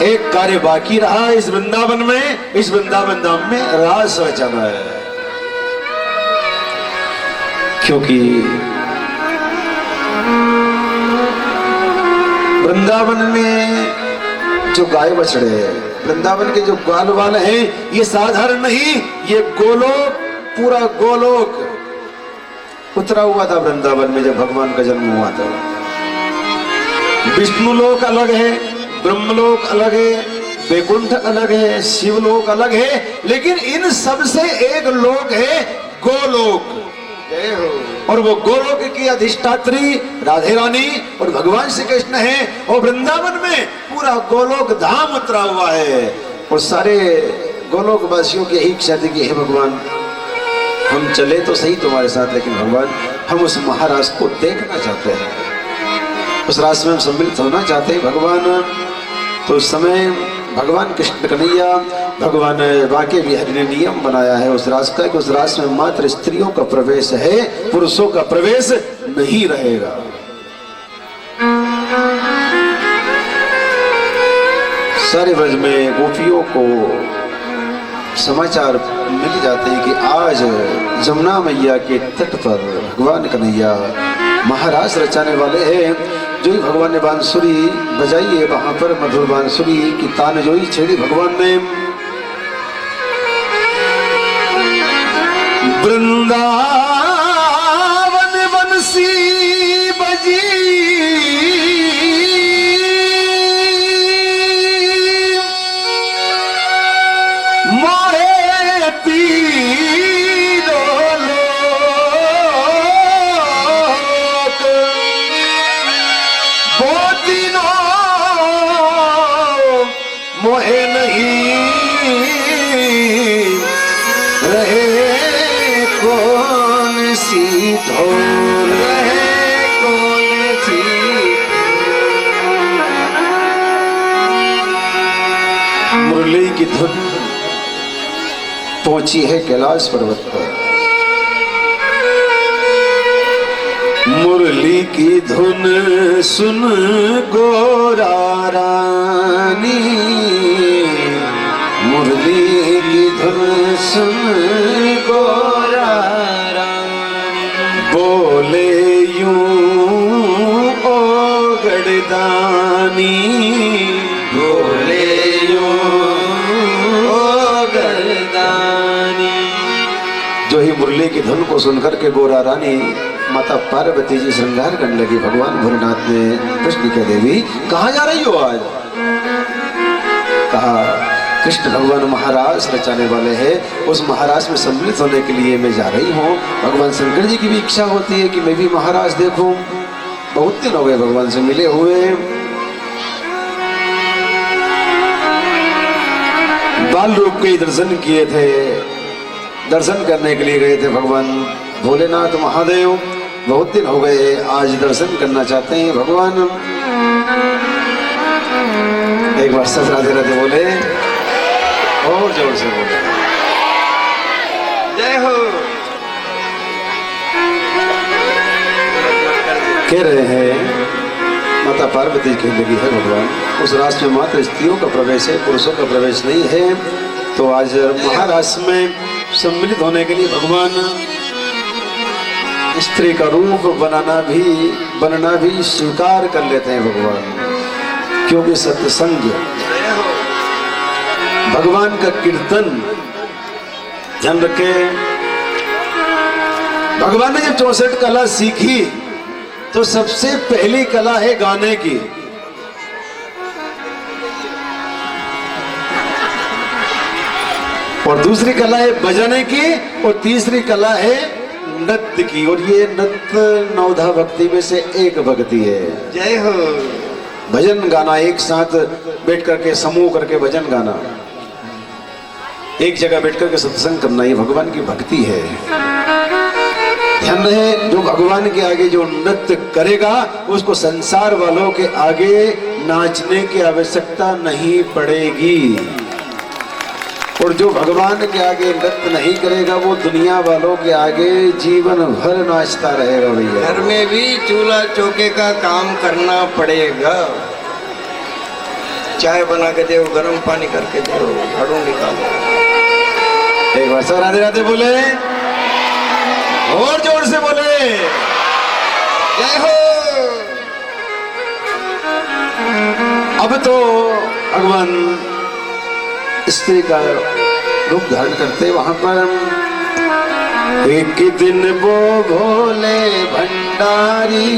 एक कार्य बाकी रहा इस वृंदावन में, इस वृंदावन धाम में रास रचाना है। क्योंकि वृंदावन में जो गाय बछड़े हैं, वृंदावन के जो ग्वाल वाल हैं, ये साधारण नहीं, ये गोलोक, पूरा गोलोक उतरा हुआ था वृंदावन में जब भगवान का जन्म हुआ था। विष्णु लोक अलग है, ब्रह्मलोक अलग है, वैकुंठ अलग है, शिवलोक अलग है, लेकिन इन सब से एक लोक है गोलोक। और वो गोलोक की अधिष्ठात्री राधे रानी और भगवान श्री कृष्ण हैं। और वृंदावन में पूरा गोलोक धाम उतरा हुआ है। और सारे गोलोक वासियों की यही इच्छा थी कि हे भगवान, हम चले तो सही तुम्हारे साथ, लेकिन भगवान हम उस महाराज को देखना चाहते हैं, उस रास में हम सम्मिलित होना चाहते हैं भगवान। तो उस समय भगवान कृष्ण कन्हैया, भगवान वाके बिहारी ने नियम बनाया है उस रास का कि उस रास में मात्र स्त्रियों का प्रवेश है, पुरुषों का प्रवेश नहीं रहेगा। सारे व्रज में गोपियों को समाचार मिल जाते हैं कि आज जमुना मैया के तट पर भगवान कन्हैया महारास रचाने वाले हैं। जो ही भगवान ने बांसुरी बजाई है वहां पर मधुर बांसुरी की तान जो ही छेड़ी भगवान ने, वृंदावन बंसी बजी मोहे तीरो लोक, वो तीनों मोहे नहीं रहे, कौन सी धोल रहे, कौन सी। मुरली की धुन पहुंची है कैलाश पर्वत पर। मुरली की धुन सुन गोरा रानी, मुरली की धुन सुन गोरा रानी, बोले यूं ओ गड़दानी, बोले यूं ओ गड़दानी। जो ही मुरली की धुन को सुनकर के गोरा रानी माता पार्वती जी श्रृंगार करने लगी। भगवान भोलेनाथ ने प्रश्न किया, देवी कहाँ जा रही हो आज? कहा कृष्ण भगवान महाराज रचाने वाले हैं। उस महाराज में सम्मिलित होने के लिए मैं जा रही हूँ। भगवान शंकर जी की भी इच्छा होती है कि मैं भी महाराज देखूं। बहुत दिन हो गए भगवान से मिले हुए। बाल रूप के दर्शन किए थे, दर्शन करने के लिए गए थे भगवान भोलेनाथ महादेव। बहुत दिन हो गए, आज दर्शन करना चाहते हैं भगवान। एक बार सब राधे राधे बोले और जोर से बोले जय हो। कह रहे हैं माता पार्वती की लगी है भगवान, उस रास में मात्र स्त्रियों का प्रवेश है, पुरुषों का प्रवेश नहीं है। तो आज महारास में सम्मिलित होने के लिए भगवान स्त्री का रूप बनना भी स्वीकार कर लेते हैं भगवान, क्योंकि सत्संग भगवान का कीर्तन ध्यान रखे। भगवान ने जब 64 कला सीखी तो सबसे पहली कला है गाने की। और दूसरी कला है बजाने की और तीसरी कला है नृत्य की। और ये नृत्य नवधा भक्ति में से एक भक्ति है। जय हो। भजन गाना, एक साथ बैठ करके समूह करके भजन गाना, एक जगह बैठ करके सत्संग करना, ये भगवान की भक्ति है। ध्यान रहे, जो भगवान के आगे जो नृत्य करेगा उसको संसार वालों के आगे नाचने की आवश्यकता नहीं पड़ेगी। और जो भगवान के आगे नृत्य नहीं करेगा वो दुनिया वालों के आगे जीवन भर नाचता रहेगा। भैया घर में भी चूल्हा चौके का काम करना पड़ेगा। चाय बना के दो, गर्म पानी करके दो, झाड़ू निकालो। एक बार सब राधे राधे बोले और जोर से बोले जय हो। अब तो भगवान स्त्री का रूप धारण करते वहां पर एक दिन वो भोले भंडारी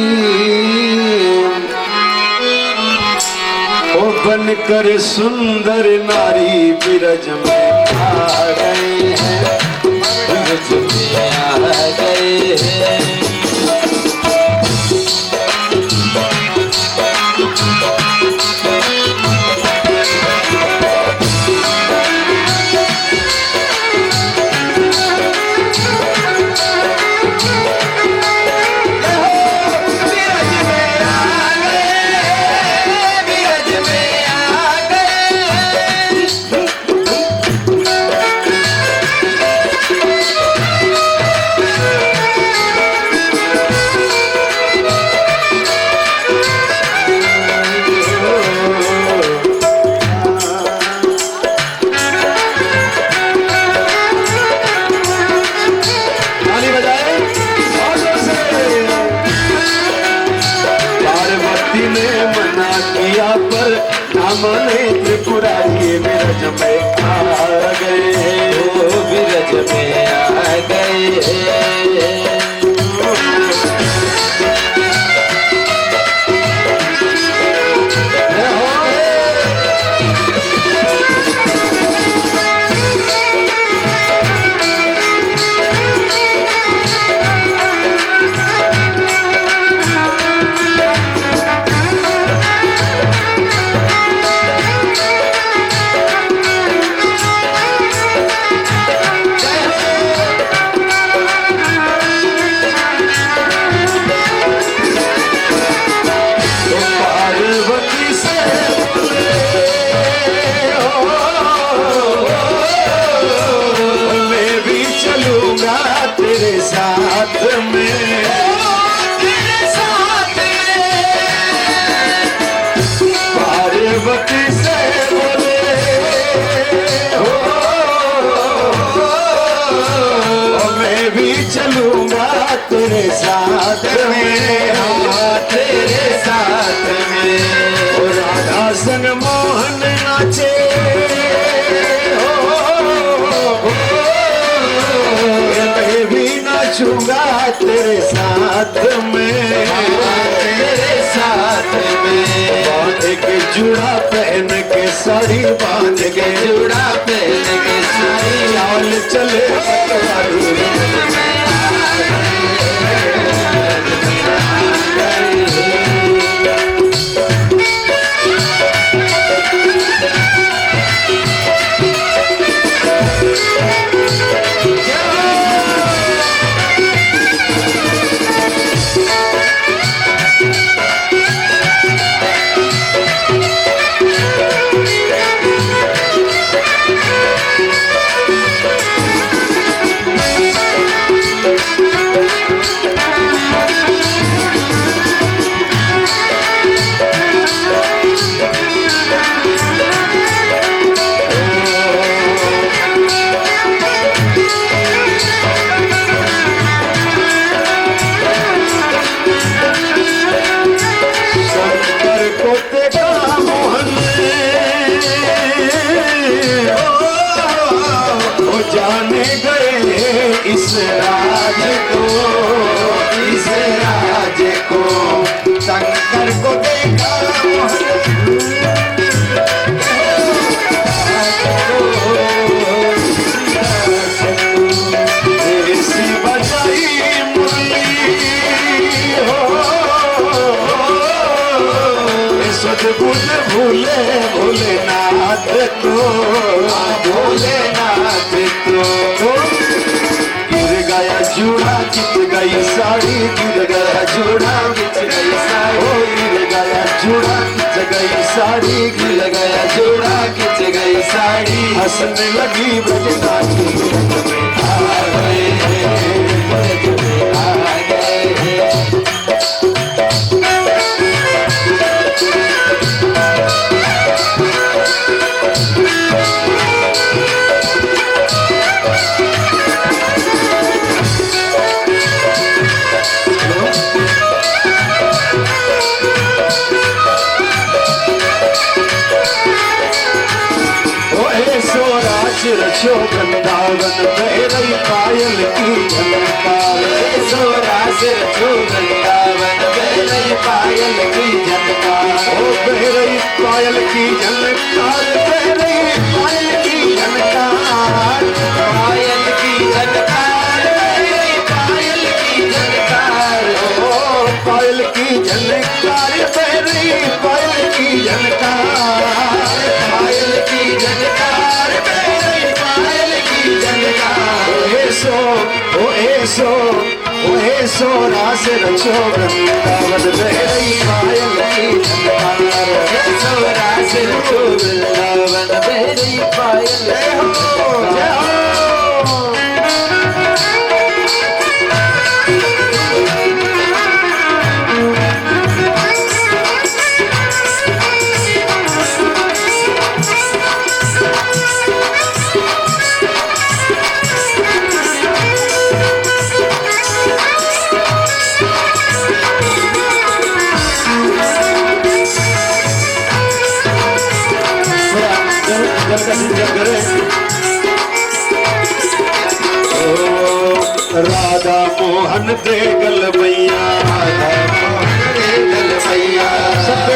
ओ बनकर सुंदर नारी बिरज में आ गए हैं, बिरज में आ गए हैं। माने त्रिपुरारी बिरज में आ गए, ओ बिरज में आ गए। तेरे साथ में, हाँ तेरे साथ में। और राधा संग मोहन नाचे, मैं भी नाचूंगा तेरे साथ में, तेरे साथ में। बांध के जूड़ा पहन के साड़ी बांध के जूड़ा चले मतवाले जाने गए इस राज को, इस राज को शंकर को देखा ऐसी बजाई मुरली हो सदबुद भूले भोलेनाथ को, भोलेनाथ गिर गया जूड़ा जीत गई साड़ी, गिर गया जूड़ा जीत गई साड़ी, ओ गिर गया जूड़ा जीत गई साड़ी, गिर गया जूड़ा जीत गई साड़ी, हंसने लगी ब्रजदासी आ गए आ गए। रचो वृंदावन में रही पायल की झनकार, सोरा से रचो वृंदावन में रही पायल की झनकार, ओ रही पायल की झनकार, रही पायल की झनकार, पायल की झनकार, रही पायल की झनकार, ओ पायल की झनकार, रही पायल की झनकार, पायल की झनकार सो रास रचो वृंदावन में रही पायल की झनकार, सो रास रचो वृंदावन में रही पायल राधा मोहन दे गलबैया, राधा मोहन दे गलबैया, सब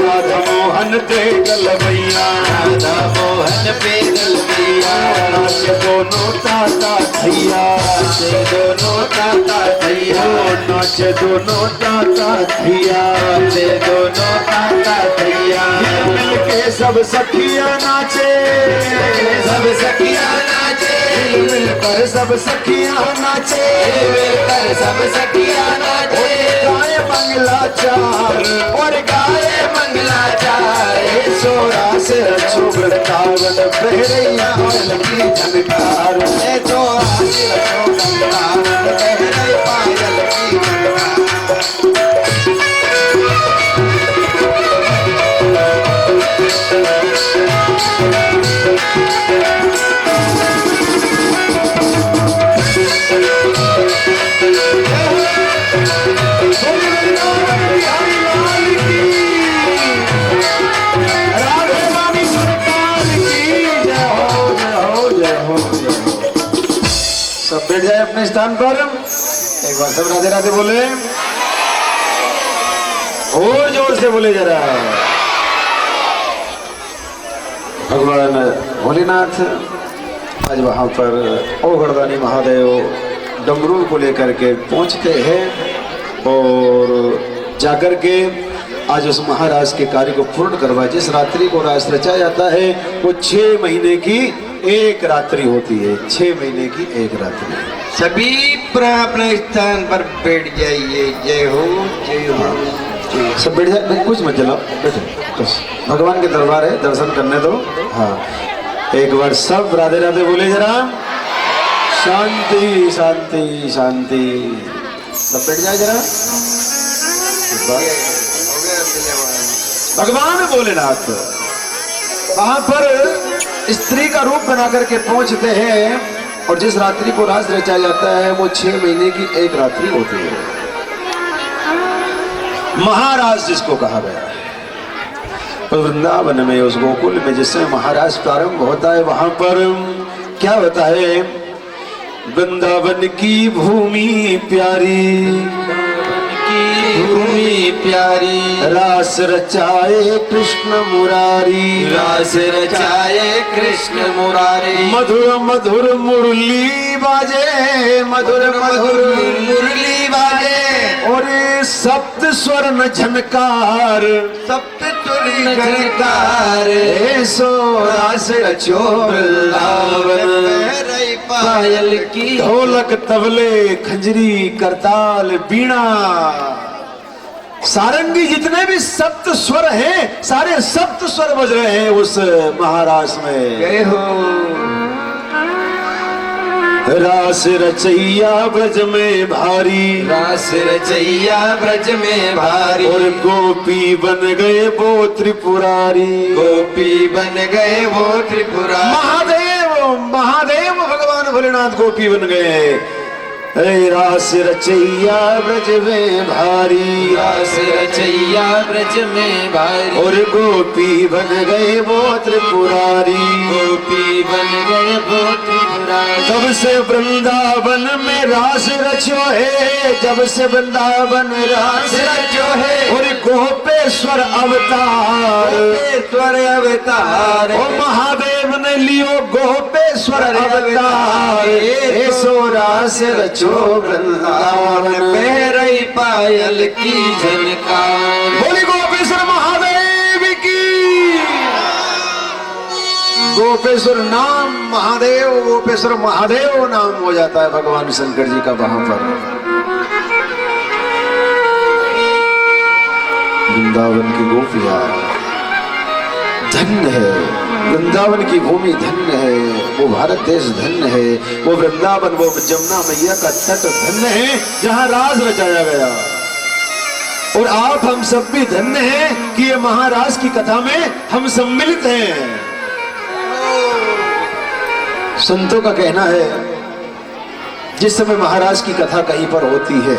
राधा मोहन दे गलबैया, राधा मोहन पे गलबैया, नाच दोनों ताता थैया, नाच दोनों ताता थैया, नाच दोनों ताता थैया, नाच दोनों ताता थैया, मिलके सब सखिया नाचे, सब सखिया नाचे, मिलकर सब सखिया नाचे, मिलकर सब सखिया नाचे, गाए मंगलाचार और गाए मंगलाचार, सोरा से रचो वृंदावन बहरैया की झनकार, सोरा से रचो वृंदावन बहरैया पायल की झनकार। सब बैठ जाए अपने स्थान पर, एक बार सब राधे राधे बोले, और जोर से बोले जरा। भगवान भोलेनाथ आज वहाँ पर ओगड़दानी महादेव डमरू को लेकर के पहुँचते हैं और जाकर के आज उस महाराज के कार्य को पूर्ण करवा। जिस रात्रि को रास रचा जाता है वो 6 महीने की एक रात्रि होती है। 6 महीने की एक रात्रि। सभी अपने स्थान पर बैठ जाइए। जय हो जय हो। सब बैठ जाए, नहीं कुछ मत चलाओ, बैठो बस। भगवान के दरबार है, दर्शन करने दो। हाँ, एक बार सब राधे राधे बोले जरा। शांति शांति शांति। सब बैठ जाए जरा। भगवान भोलेनाथ वहां पर स्त्री का रूप बना करके पहुंचते हैं और जिस रात्रि को रास रचा जाता है वो 6 महीने की एक रात्रि होती है। महाराज जिसको कहा गया है, तो वृंदावन में उस गोकुल में जिससे महाराज प्रारंभ होता है वहां पर क्या होता है? वृंदावन की भूमि प्यारी, भूमि प्यारी, रास रचाए कृष्ण मुरारी, रास रचाए कृष्ण मुरारी, मधुर मधुर मुरली बाजे, मधुर मधुर मुरली बाजे, और सप्त स्वर्ण झनकार, सप्त तुरी झनकार, ऐसो रास रचो वृंदावन, पायल की ढोलक तबले खंजरी करताल बीणा सारंगी जितने भी सप्त स्वर हैं सारे सप्त स्वर बज रहे हैं उस महाराज में। जय हो। रास रचैया ब्रज में भारी, रास रचैया ब्रज में भारी, और गोपी बन गए वो त्रिपुरारी, गोपी बन गए वो त्रिपुरारी। महादेव महादेव भगवान भोलेनाथ गोपी बन गए। रास रचैया ब्रज में भारी, रास रचैया ब्रज में भारी, और गोपी बन गए वो त्रिपुरारी, गोपी बन गए वो त्रिपुरारी। जब से वृंदावन में रास रचो है, जब से वृंदावन रास रचो है, और गोपेश्वर अवतार, गोपेश्वर अवतार, और महादेव ने लियो गोपेश्वर अवतार, ऐसो रास रचो वृंदावन में रही पायल की झनकार। बोली गोपेश्वर महादेव की। गोपेश्वर नाम महादेव, गोपेश्वर महादेव नाम हो जाता है भगवान शंकर जी का वहां पर। वृंदावन की गोपियां धन्य है, वृंदावन की भूमि धन्य है, वो भारत देश धन्य है, वो वृंदावन वो जमुना मैया का तट धन्य है जहां राज रचाया गया। और आप हम सब भी धन्य हैं कि ये महाराज की कथा में हम सम्मिलित हैं। संतों का कहना है जिस समय महाराज की कथा कहीं पर होती है,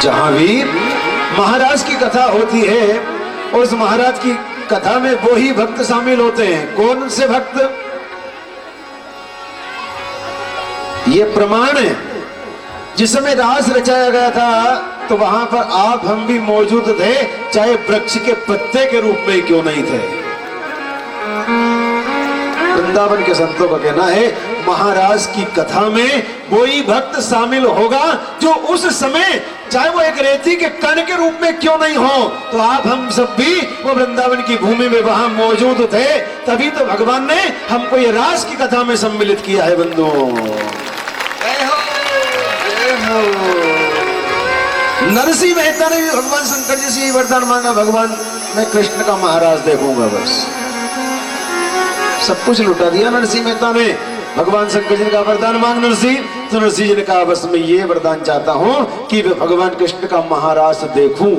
जहां भी महाराज की कथा होती है और उस महाराज की कथा में वो ही भक्त शामिल होते हैं। कौन से भक्त? ये प्रमाण है जिस समय रास रचाया गया था तो वहां पर आप हम भी मौजूद थे, चाहे वृक्ष के पत्ते के रूप में क्यों नहीं थे। वृंदावन के संतों का कहना है महाराज की कथा में वही भक्त शामिल होगा जो उस समय चाहे वो एक रेती के कण के रूप में क्यों नहीं हो, तो आप हम सब भी वो वृंदावन की भूमि में वहां मौजूद थे, तभी तो भगवान ने हमको ये रास की कथा में सम्मिलित किया है। बंधुओं नरसिंह मेहता ने भी भगवान शंकर जी से यही वरदान मांगा, भगवान मैं कृष्ण का महाराज देखूंगा बस। सब कुछ लुटा दिया नरसिंह मेहता ने। भगवान शंकर जी का वरदान मांग नरसिंह, तो नरसिंह जी ने कहा बस मैं ये वरदान चाहता हूं कि मैं भगवान कृष्ण का महाराज देखूं,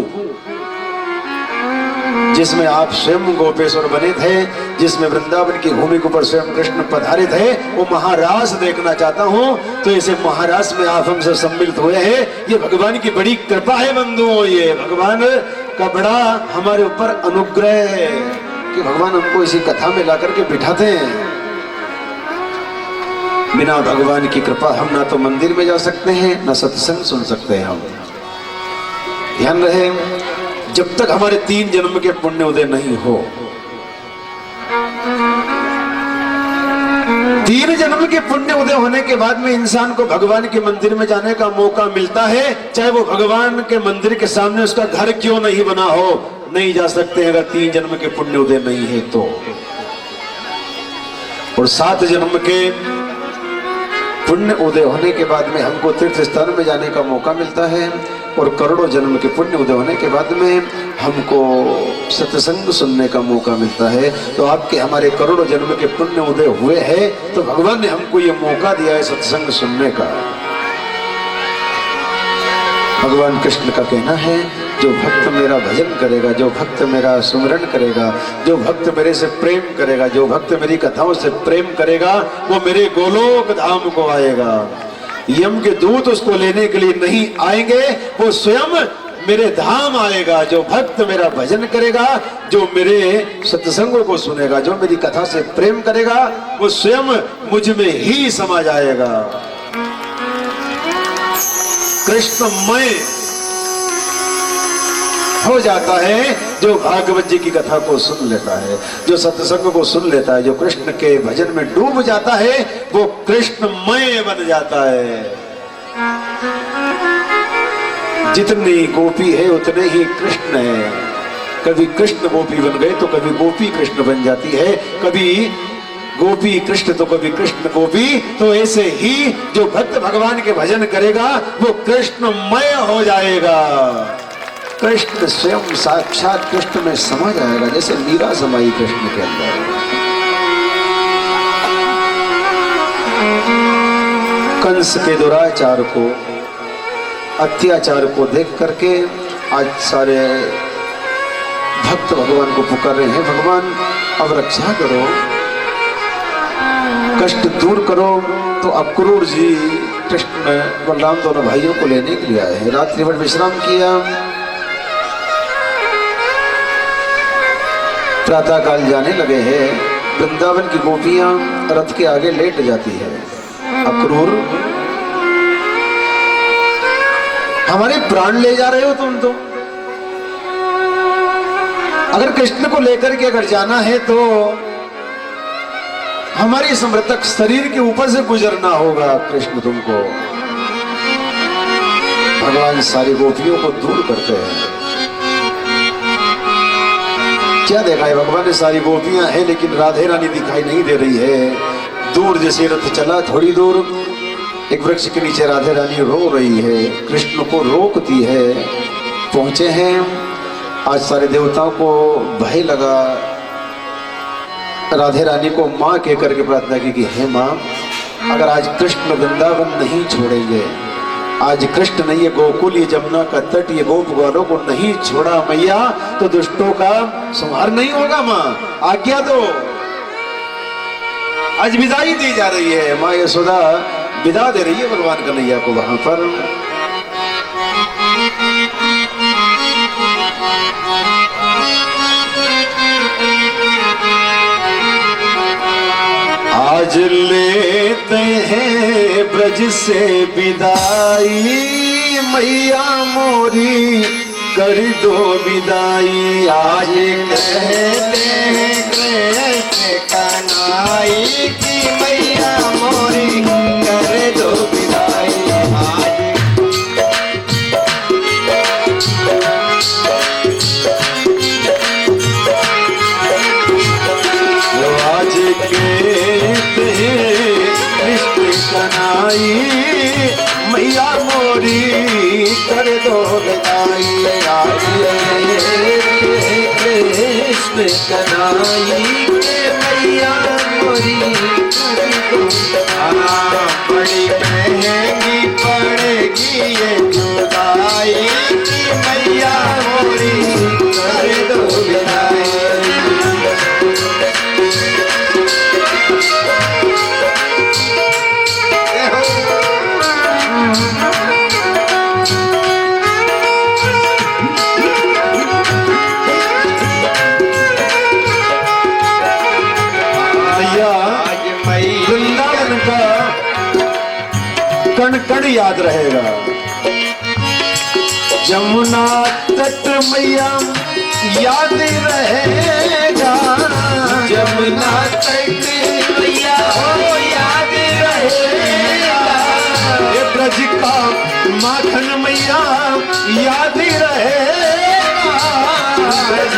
जिसमें आप स्वयं गोपेश्वर बने थे, जिसमें वृंदावन की भूमि के ऊपर स्वयं कृष्ण पधारे थे, वो महाराज देखना चाहता हूं। तो ऐसे महाराज में आप हमसे सम्मिलित हुए हैं, ये भगवान की बड़ी कृपा है बंधुओं, ये भगवान का बड़ा हमारे ऊपर अनुग्रह है कि भगवान हमको इसी कथा में लाकर के बिठाते हैं। बिना भगवान की कृपा हम ना तो मंदिर में जा सकते हैं ना सत्संग सुन सकते हैं। हम ध्यान रहे, जब तक हमारे 3 जन्म के पुण्य उदय नहीं हो 3 जन्म के पुण्य उदय होने के बाद में इंसान को भगवान के मंदिर में जाने का मौका मिलता है, चाहे वो भगवान के मंदिर के सामने उसका घर क्यों नहीं बना हो, नहीं जा सकते अगर 3 जन्म के पुण्य उदय नहीं है तो। और 7 जन्म के पुण्य उदय होने के बाद में हमको तीर्थ स्थान में जाने का मौका मिलता है, और करोड़ों जन्म के पुण्य उदय होने के बाद में हमको सत्संग सुनने का मौका मिलता है। तो आपके हमारे करोड़ों जन्म के पुण्य उदय हुए हैं, तो भगवान ने हमको ये मौका दिया है सत्संग सुनने का। भगवान कृष्ण का कहना है, जो भक्त मेरा भजन करेगा, जो भक्त मेरा सुमिरन करेगा, जो भक्त मेरे से प्रेम करेगा, जो भक्त मेरी कथाओं से प्रेम करेगा, वो मेरे गोलोक धाम को आएगा। यम के दूत उसको लेने के लिए नहीं आएंगे, वो स्वयं मेरे धाम आएगा। जो भक्त मेरा भजन करेगा, जो मेरे सत्संगों को सुनेगा, जो मेरी कथा से प्रेम करेगा, वो स्वयं मुझ में ही समा जाएगा। कृष्णमय हो जाता है जो भागवत जी की कथा को सुन लेता है, जो सत्संग को सुन लेता है, जो कृष्ण के भजन में डूब जाता है, वो कृष्णमय बन जाता है। जितनी गोपी है उतने ही कृष्ण है। कभी कृष्ण गोपी बन गए तो कभी गोपी कृष्ण बन जाती है, कभी गोपी कृष्ण तो कभी कृष्ण गोपी। तो ऐसे ही जो भक्त भगवान के भजन करेगा वो कृष्णमय हो जाएगा। कृष्ण स्वयं साक्षात कृष्ण में समा जाएगा, जैसे मीरा समाई कृष्ण के अंदर। कंस के दुराचार को, अत्याचार को देख करके आज सारे भक्त भगवान को पुकार रहे हैं, भगवान अब रक्षा करो, कष्ट दूर करो। तो अक्रूर जी कृष्ण बलराम दोनों भाइयों को लेने के लिए आए हैं। रात्रि भर विश्राम किया, प्रातः काल जाने लगे हैं। वृंदावन की गोपियां रथ के आगे लेट जाती है। अक्रूर, हमारे प्राण ले जा रहे हो तुम तो। अगर कृष्ण को लेकर के अगर जाना है तो हमारी इस मृतक शरीर के ऊपर से गुजरना होगा कृष्ण तुमको। भगवान सारी गोपियों को दूर करते हैं। क्या देखा है भगवान ने, सारी गोपियां हैं लेकिन राधे रानी दिखाई नहीं दे रही है। दूर जैसे रथ चला, थोड़ी दूर एक वृक्ष के नीचे राधे रानी रो रही है, कृष्ण को रोकती है। पहुंचे हैं, आज सारे देवताओं को भय लगा। राधे रानी को माँ कह करके प्रार्थना की कि हे माँ, अगर आज कृष्ण वृंदावन नहीं छोड़ेंगे, आज कृष्ण नहीं, ये गोकुल, ये जमुना का तट, ये गोप ग्वालों को नहीं छोड़ा मैया, तो दुष्टों का संहार नहीं होगा। माँ आज्ञा दो। आज विदाई दी जा रही है, माँ यशोदा विदा दे रही है भगवान कन्हैया को वहां पर। आज लेते हैं ब्रज से विदाई, मैया मोरी कर दो विदाई। आज कहते हैं कृष्ण कन्हैया की मैया मोरी कर दो विदाई। आज कहते हैं कृष्ण कन्हैया मैया मोरी कर दो विदाई। आज कृष्ण कन्हैया मैया मोरी कर दो। बड़ी महंगी पड़ेगी ये जुदाई, मैया मोरी कर दो विदाई। वृंदावन का कण कण याद रहेगा। जमुना तट मैया याद रहेगा, जमुना तट मैया हो याद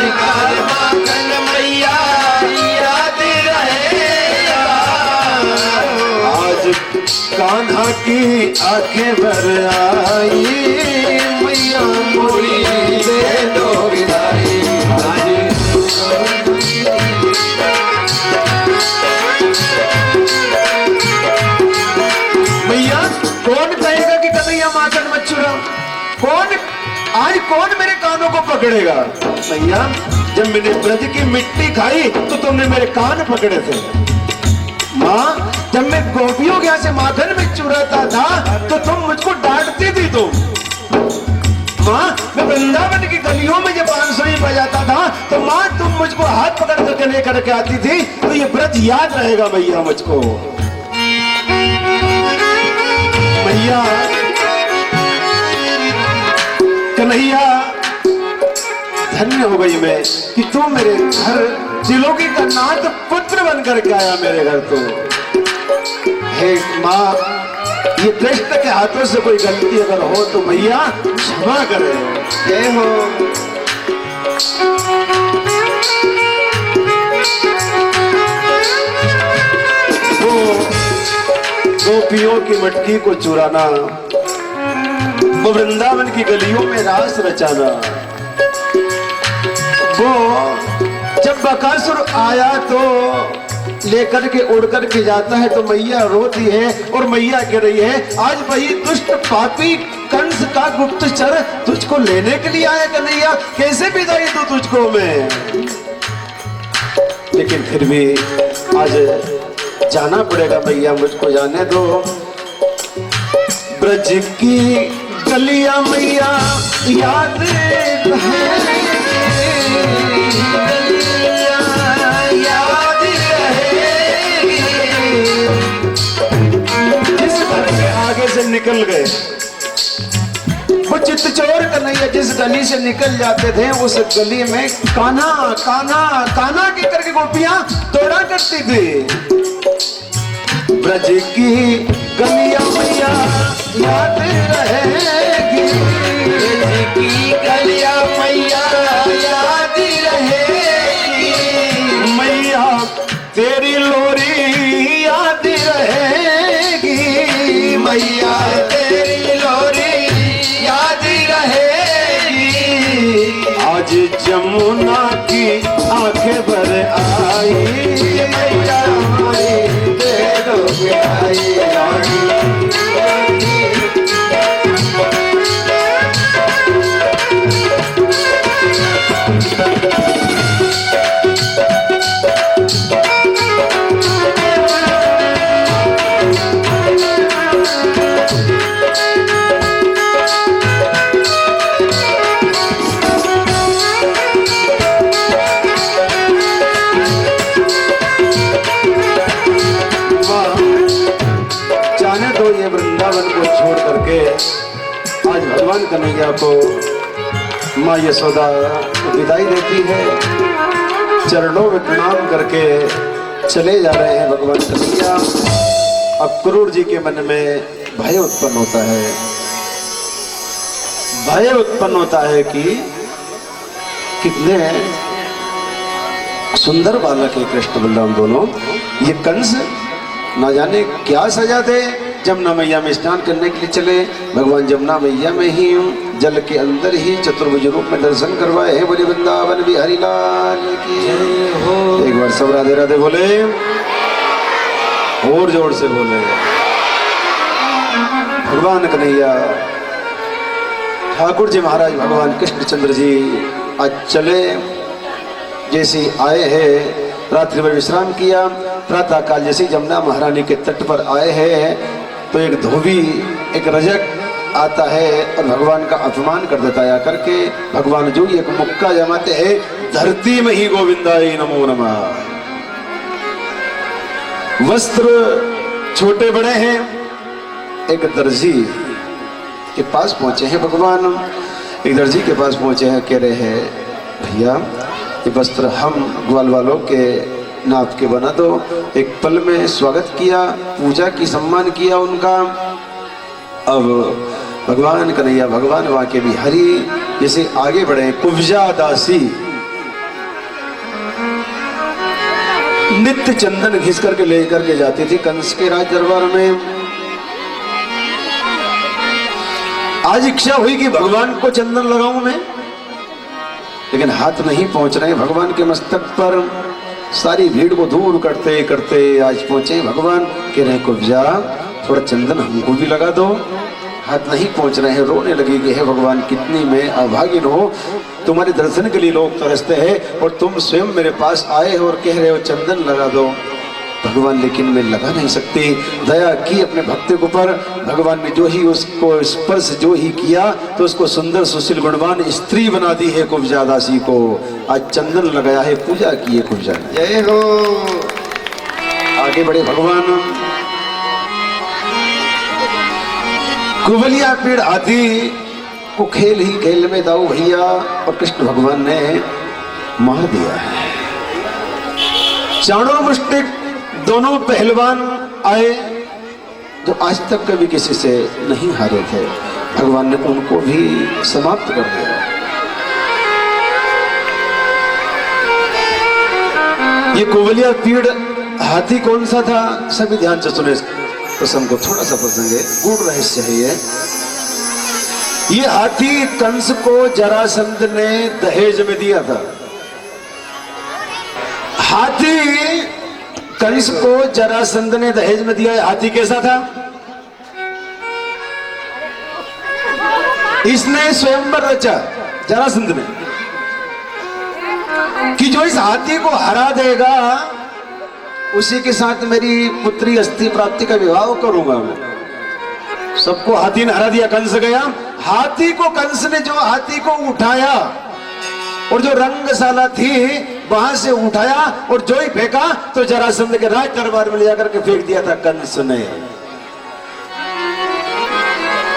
अधिकार माखन मैया याद रहेगा। आज कान्हा की आंखें भर आई, मैया मोरी दे दो विदाई। मैया कौन कहेगा कि कन्हैया माखन मत चुराओ? कौन आज कौन मेरे कानों को पकड़ेगा? मैया जब मैंने ब्रज की मिट्टी खाई तो तुमने मेरे कान पकड़े थे। माँ जब मैं गोपियों के यहाँ से माखन में चुराता था तो तुम मुझको डांटती थी। माँ मैं वृंदावन की गलियों में जब बांसुरी बजाता था तो माँ तुम मुझको हाथ पकड़ करके लेकर के आती थी। तो ये व्रत याद रहेगा मैया मुझको। मैया कन्हैया धन्य हो गई मैं कि तू मेरे घर त्रिलोकी का नाथ पुत्र बन करके आया मेरे घर। तो हे माँ ये कृष्ण के हाथों से कोई गलती अगर हो तो मैया क्षमा करे। जय हो। वो गोपियों की मटकी को चुराना, वो वृंदावन की गलियों में रास रचाना, वो जब बकासुर आया तो लेकर के उड़ करके जाता है तो मैया रोती है और मैया कह रही है आज वही दुष्ट पापी कंस का गुप्तचर तुझको लेने के लिए आया कन्हैया, कैसे विदाई दूं तुझको मैं। लेकिन फिर भी आज जाना पड़ेगा मैया, मुझको जाने दो। ब्रज की गलियां मैया याद है, आगे से निकल गए वो चित्तचोर कन्हैया जिस गली से निकल जाते थे उस गली में कान्हा कान्हा कान्हा के करके गोपियां दौड़ा करती थी। ब्रज की गलियां मैया याद रहेगी, ब्रज की गलियां मैया याद रहेगी। मैया तेरी लोरी याद रहेगी, मैया तेरी लोरी याद रहेगी। आज जमुना की आंखें भर आई, मैया हमारी दे दो विदाई। वृंदावन को छोड़ करके आज भगवान कन्हैया को माँ यशोदा विदाई देती है, चरणों में प्रणाम करके चले जा रहे हैं भगवान कन्हैया। अब क्रूर जी के मन में भय उत्पन्न होता है, भय उत्पन्न होता है कि कितने सुंदर बालक है कृष्ण बलराम दोनों, ये कंस ना जाने क्या सजा दे। जमुना मैया में स्नान करने के लिए चले, भगवान जमुना मैया में ही जल के अंदर ही चतुर्भुज रूप में दर्शन करवाए हैं। बोले वृंदावन बिहारी लाल की जय हो। एक बार सब राधे राधे बोले, और जोर से बोले। भगवान कन्हैया ठाकुर जी महाराज भगवान कृष्णचंद्र जी आज चले, जैसे आए हैं रात्रि में विश्राम किया, प्रातः काल जैसे जमुना महारानी के तट पर आए हैं तो एक धोबी एक रजक आता है और भगवान का अपमान कर देता है। आकर के भगवान जो एक मुक्का जमाते हैं, धरती में ही गोविंदाई नमो नमः। वस्त्र छोटे बड़े हैं, एक दर्जी के पास पहुंचे हैं भगवान, एक दर्जी के पास पहुंचे हैं, कह रहे हैं भैया ये वस्त्र हम ग्वाल वालों के नाप के बना दो। एक पल में स्वागत किया, पूजा की, सम्मान किया उनका। अब भगवान कन्हैया भगवान वहाँ के बिहारी जैसे आगे बढ़े, कुब्जा दासी नित्य चंदन घिस करके ले करके जाती थी कंस के राज दरबार में। आज इच्छा हुई कि भगवान को चंदन लगाऊं मैं, लेकिन हाथ नहीं पहुंच रहे भगवान के मस्तक पर। सारी भीड़ को दूर करते करते आज पहुंचे भगवान, कह रहे कुब्जा थोड़ा चंदन हमको भी लगा दो। हाथ नहीं पहुंच रहे हैं, रोने लगी कि हे भगवान कितनी मैं अभागिन हो, तुम्हारे दर्शन के लिए लोग तरसते हैं और तुम स्वयं मेरे पास आए हो और कह रहे हो चंदन लगा दो। भगवान लेकिन मैं लगा नहीं सकती। दया की अपने भक्त के ऊपर। भगवान ने जो ही उसको स्पर्श जो ही किया तो उसको सुंदर सुशील गुणवान स्त्री बना दी है कुब्जा दासी को। आज चंदन लगाया है, पूजा की है कुब्जा ने। जय हो। आगे बढ़े भगवान। कुबलिया पीड़ हाथी को खेल ही खेल में दाऊ भैया और कृष्ण भगवान ने मार दिया है। चाणूर मुष्टिक दोनों पहलवान आए जो आज तक कभी किसी से नहीं हारे थे, भगवान ने उनको भी समाप्त कर दिया। ये कुबलिया पीड़ हाथी कौन सा था, सभी ध्यान से सुने प्रसंग को। थोड़ा सा प्रसंग है, गूढ़ रहस्य है ये हाथी कंस को जरासंध ने दहेज में दिया था। हाथी कंस को जरासंध ने दहेज में दिया है। हाथी कैसा था? इसने स्वयंवर रचा जरासंध ने कि जो इस हाथी को हरा देगा उसी के साथ मेरी पुत्री अस्थि प्राप्ति का विवाह करूंगा मैं। सबको हाथी ने हरा दिया, कंस गया। हाथी को कंस ने जो हाथी को उठाया और जो रंगशाला थी वहां से उठाया और जो ही फेंका तो जरासंध के राज दरबार में ले जाकर के फेंक दिया था कंस ने।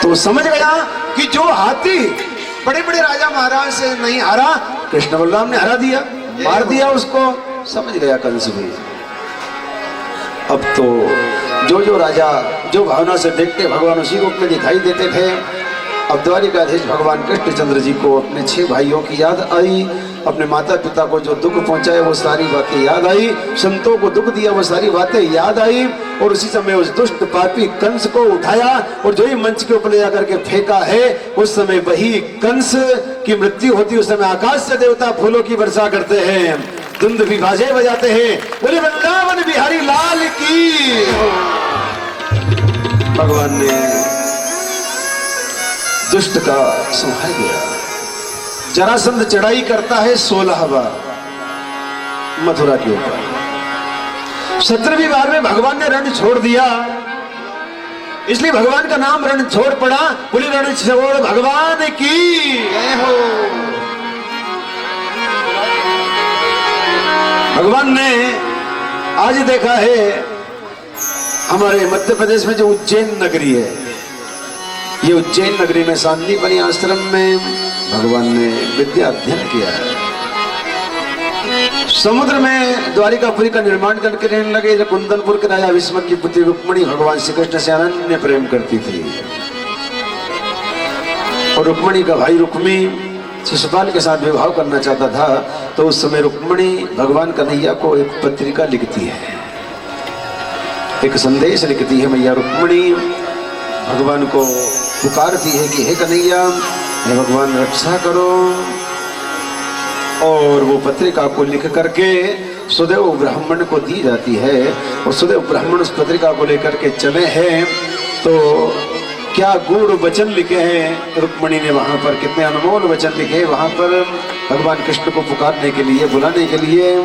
तो समझ गया कि जो हाथी बड़े बड़े राजा महाराज से नहीं हारा, कृष्ण बलराम ने हरा दिया, मार दिया उसको। समझ गया कंस भी। अब तो जो राजा जो भावना से देखते भगवान उसी रूप में दिखाई देते थे। अब द्वारिकाधीश भगवान कृष्णचंद्र जी को अपने 6 भाइयों की याद आई, अपने माता पिता को जो दुख पहुंचाए वो सारी बातें याद आई, संतों को दुख दिया वो सारी बातें याद आई। और उसी समय उस दुष्ट पापी कंस को उठाया और जो ही मंच के ऊपर ले जाकर के फेंका है, उस समय वही कंस की मृत्यु होती। उस समय आकाश से देवता फूलों की वर्षा करते हैं, धुंध भी बाजे बजाते हैं, बोले वृंदावन बिहारी लाल की। भगवान ने दुष्ट का संहार किया। जरासंध चढ़ाई करता है 16 बार मथुरा के ऊपर। 17वीं बार में भगवान ने रण छोड़ दिया, इसलिए भगवान का नाम रण छोड़ पड़ा। बोली रण छोड़ भगवान की जय हो। भगवान ने आज देखा है हमारे मध्य प्रदेश में जो उज्जैन नगरी है, ये उज्जैन नगरी में सांदीपनि आश्रम में भगवान ने विद्या अध्ययन किया है। समुद्र में द्वारिकापुरी का निर्माण करके रहने लगे। जब कुंदनपुर के राजा विस्मत की पुत्री रुक्मिणी भगवान श्री कृष्ण से अनन्य प्रेम करती थी और रुक्मिणी का भाई रुक्मी शिशुपाल के साथ विवाह करना चाहता था, तो उस समय रुक्मिणी भगवान कन्हैया को एक पत्रिका लिखती है, एक संदेश लिखती है। मैया रुक्मिणी भगवान को पुकारती है कि हे कन्हैया, हे भगवान रक्षा करो। और वो पत्रिका को लिख करके सुदेव ब्राह्मण को दी जाती है और सुदेव ब्राह्मण उस पत्रिका को लेकर के चले हैं। तो क्या गूढ़ वचन लिखे हैं रुक्मिणी ने वहां पर, कितने अनमोल वचन लिखे वहां पर भगवान कृष्ण को पुकारने के लिए, बुलाने के लिए।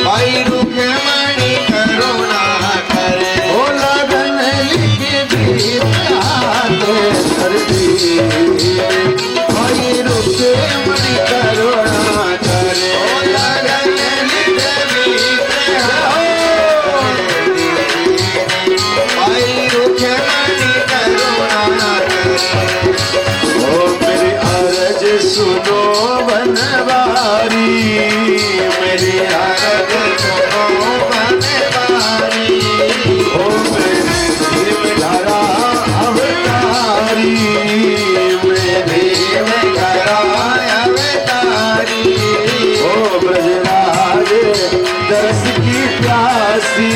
भाई रुके मणि अवतारी मेरी अरग सुनो बनवारी ओ मेरी देवघरा अवतारी मेरी देवघरा अवतारी ओ ब्रजराज दरस की प्यासी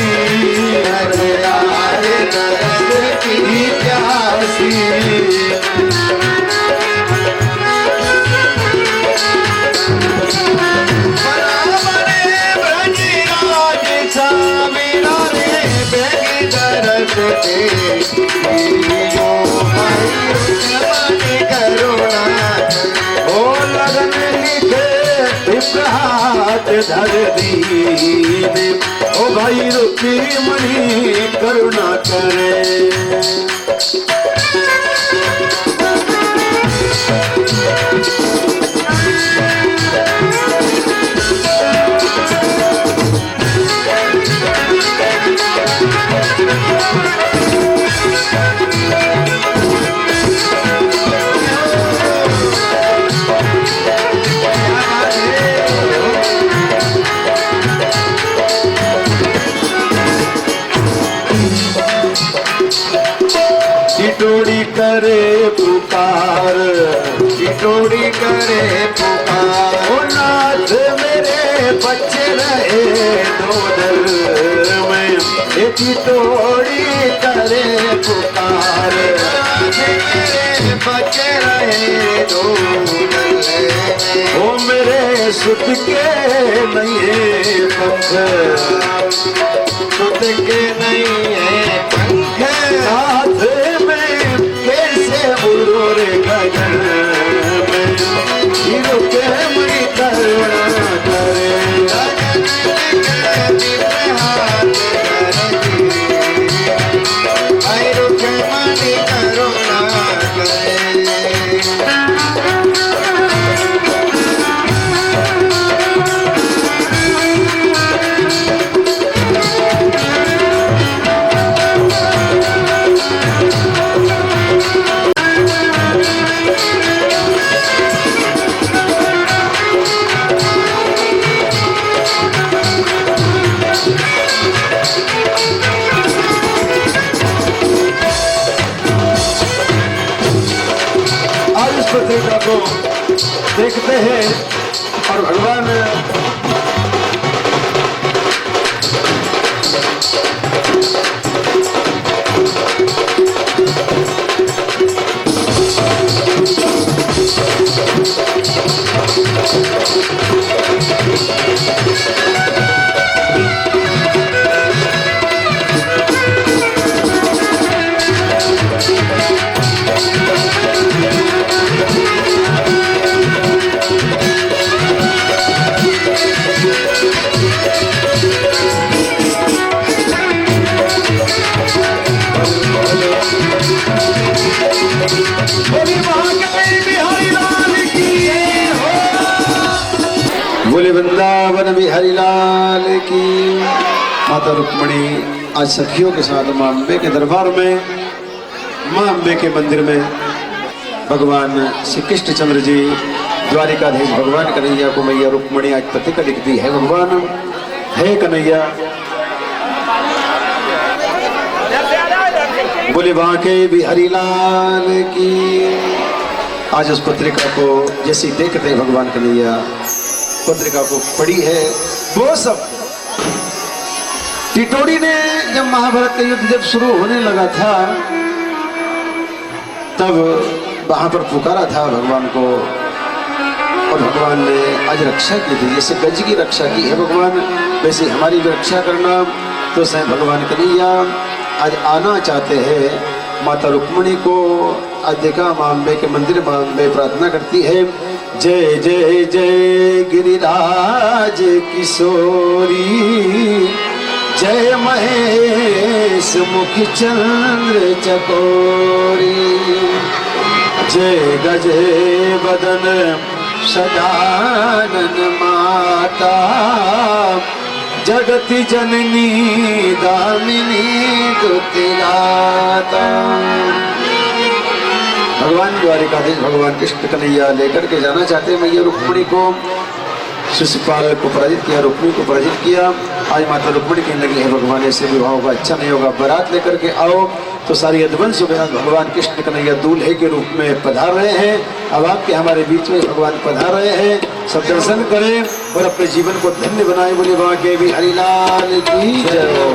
ब्रजराज दरस की प्यासी धर दीने ओ भाई रुकी मणि करुणा करे टिटोड़ी करे पुकार टिटोड़ी करे पुकार ओ नाथ मेरे बच्चे रहे दो दर में ये टिटोड़ी करे पुकार मेरे बच्चे रहे दो दर ओ मेरे सुत के नहीं पंख सुत के नहीं है पंख हाथ उड़ोरे गगन में हीरो के मणि करुणा करे हीरो के मणि करुणा करे पत्रिका को देखते हैं और भगवान बोले वृंदावन बिहारी लाल की। माता रुक्मणी आज सखियों के साथ मां अम्बे के दरबार में, मां अम्बे के मंदिर में भगवान श्री कृष्णचंद्र जी द्वारिकाधीश भगवान कन्हैया को मैया रुक्मणी आज पत्रिका लिखती है। भगवान है कन्हैया बोले बांके बिहारी लाल की। आज उस पत्रिका को जैसे देखते भगवान कन्हैया पत्रिका को पढ़ी है, वो सब टिटोड़ी ने जब महाभारत का युद्ध जब शुरू होने लगा था तब वहां पर पुकारा था भगवान को और भगवान ने आज रक्षा की थी। जैसे गज की रक्षा की है भगवान, वैसे हमारी भी रक्षा करना। तो स्वयं भगवान कन्हैया आज आना चाहते हैं। माता रुक्मणी को आज देखा मां अम्बे के मंदिर, मां अम्बे प्रार्थना करती है, जय जय जय गिरिराज किशोरी, जय महेश मुख चंद्र चकोरी, जय गजे बदन सदानन माता, जगति जननी दामिनी दुतिराता। भगवान द्वारिकाधीश भगवान कृष्ण कन्हैया लेकर के जाना चाहते हैं मैया रुक्मणी को शिशुपाल को पराजित किया, रुक्मिणी को पराजित किया। आज माता रुक्मिणी कहने लगी है भगवान ऐसे विवाह होगा अच्छा नहीं होगा, बारात लेकर के आओ। तो सारी यदुवंश भगवान कृष्ण कन्हैया दूल्हे के रूप में पधार रहे हैं। अब आपके हमारे बीच में भगवान पधार रहे हैं। सब दर्शन करें और अपने जीवन को धन्य बनाए। बोले वहां के भी हरिलाल की जय हो।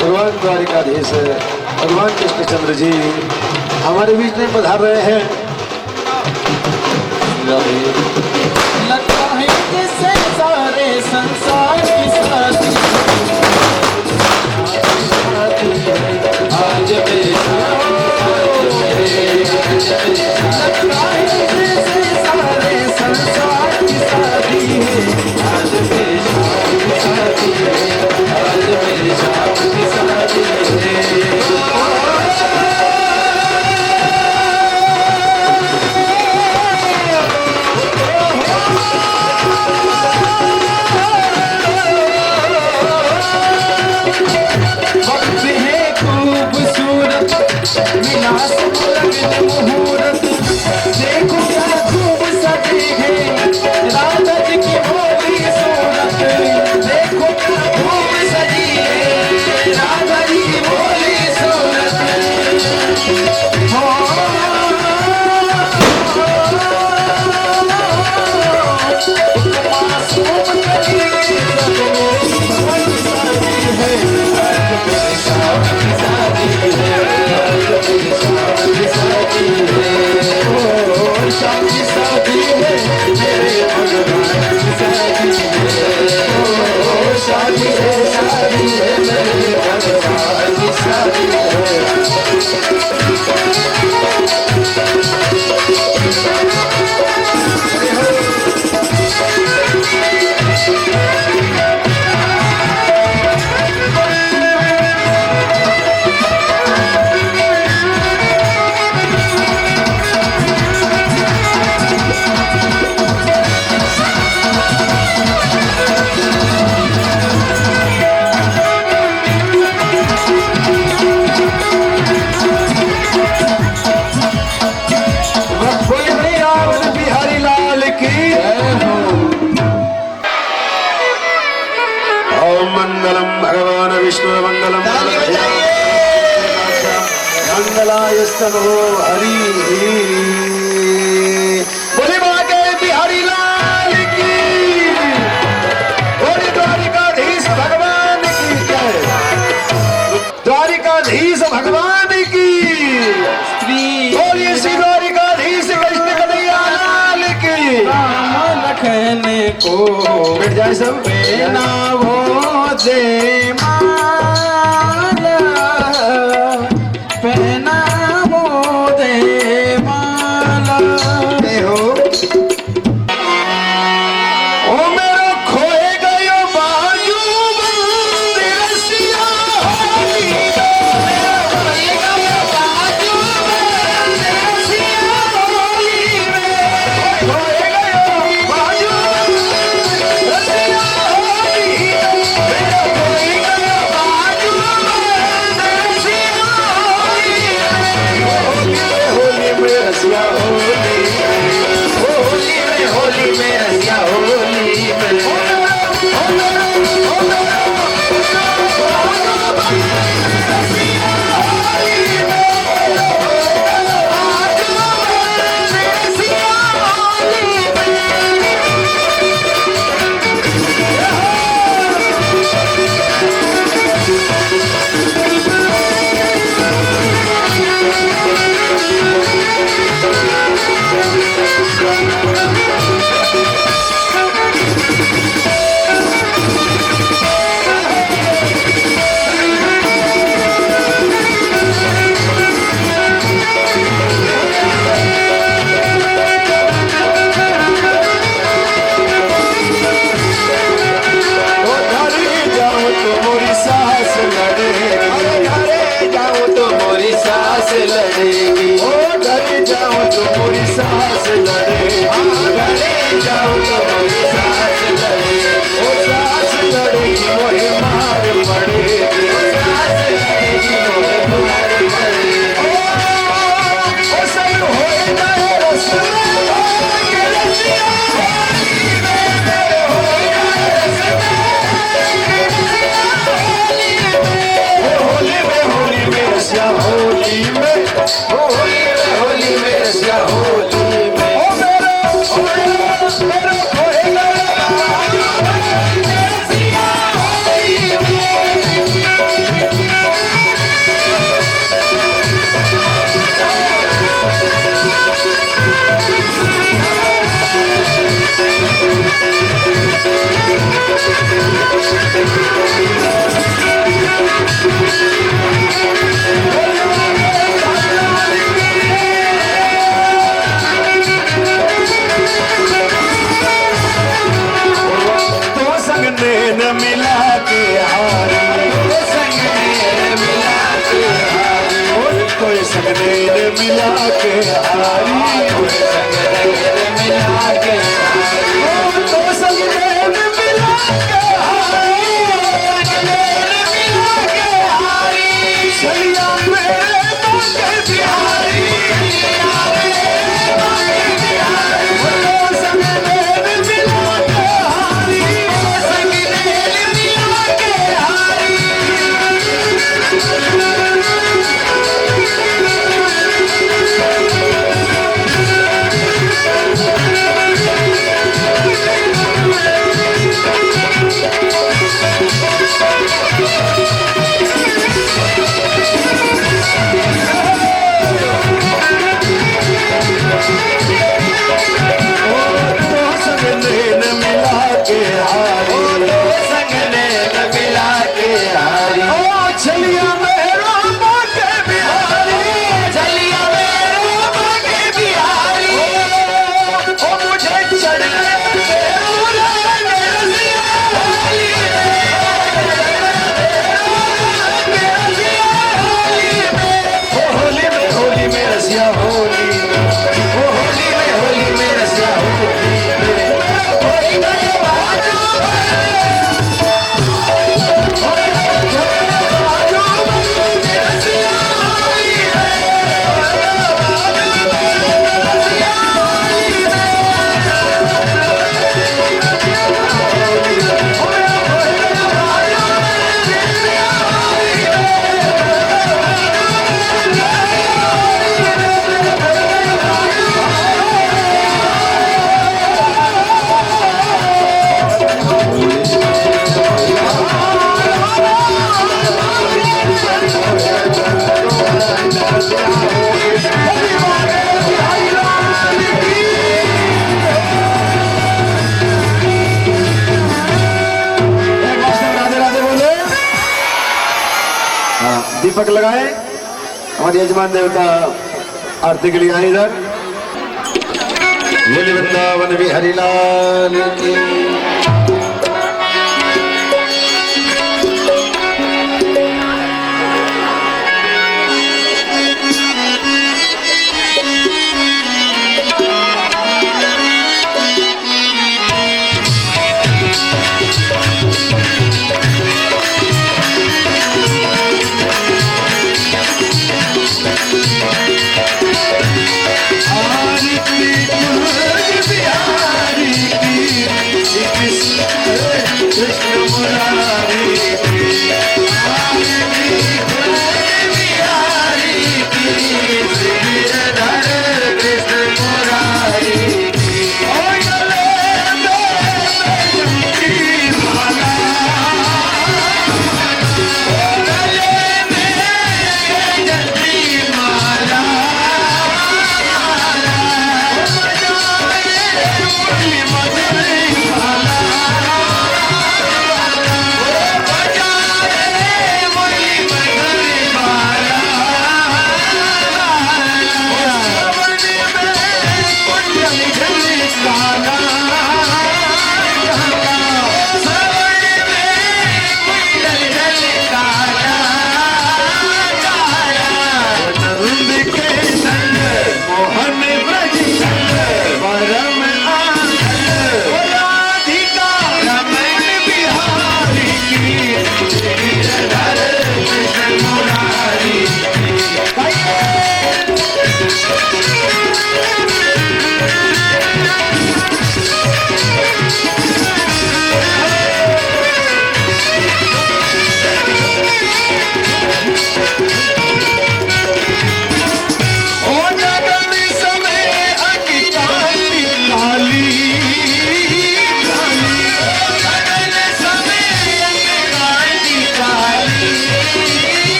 भगवान द्वारिकाधीश भगवान कृष्णचंद्र जी हमारे बीच में पधार रहे हैं। लगता है जैसे सारे संसार की साथी आज मेरे लगता है जैसे सारे संसार की साथी है आज मेरे साथी है आज मेरे साथी है। मिला सुलगन मुहूर्त देखो क्या खूब सजी है राधा जी की भोली सूरत देखो क्या खूब सजी है राधा जी की भोली सूरत मासूम कली शादी शादी है मेरे भगवान की शादी है शादी है शादी है मेरे भगवान की शादी मंगलम भगवान विष्णु मंगलम मंगलायस्तनो हरि। बोले बागे बिहारी लाल की, बोले द्वारिकाधीश भगवान की जय, द्वारिकाधीश भगवान की बोलिए श्री द्वारिकाधीश कृष्ण कन्हैया लाल की। राम लखन को बैठ जाए सब बेना वो दे माला पहना वो दे माला हो। ओ मेरो खोए गयो बाजू बंद रसिया होली, मेरो खोए गयो बाजू बंद रसिया होली में, खोए गयो बाजू बंद रसिया होली, मेरो खोए गयो बाजू बंद रसिया होली में, होली में रसिया होली होली में रसिया होली में। लड़ेगी ओ घर जाऊं तो मोरी सास लड़ेगी, घरे जाऊं तो मोरी सास लड़ेगी, ओ सास लड़ेगी मोरी मार पड़ेगी। हाँ दीपक लगाए। हमारे यजमान देवता आरती के लिए आए इधर। बोले वृंदावन बिहारी लाल की।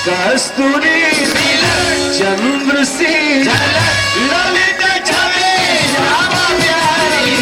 कस्तूरी चंद्र सी ललित छवि श्याम प्यारी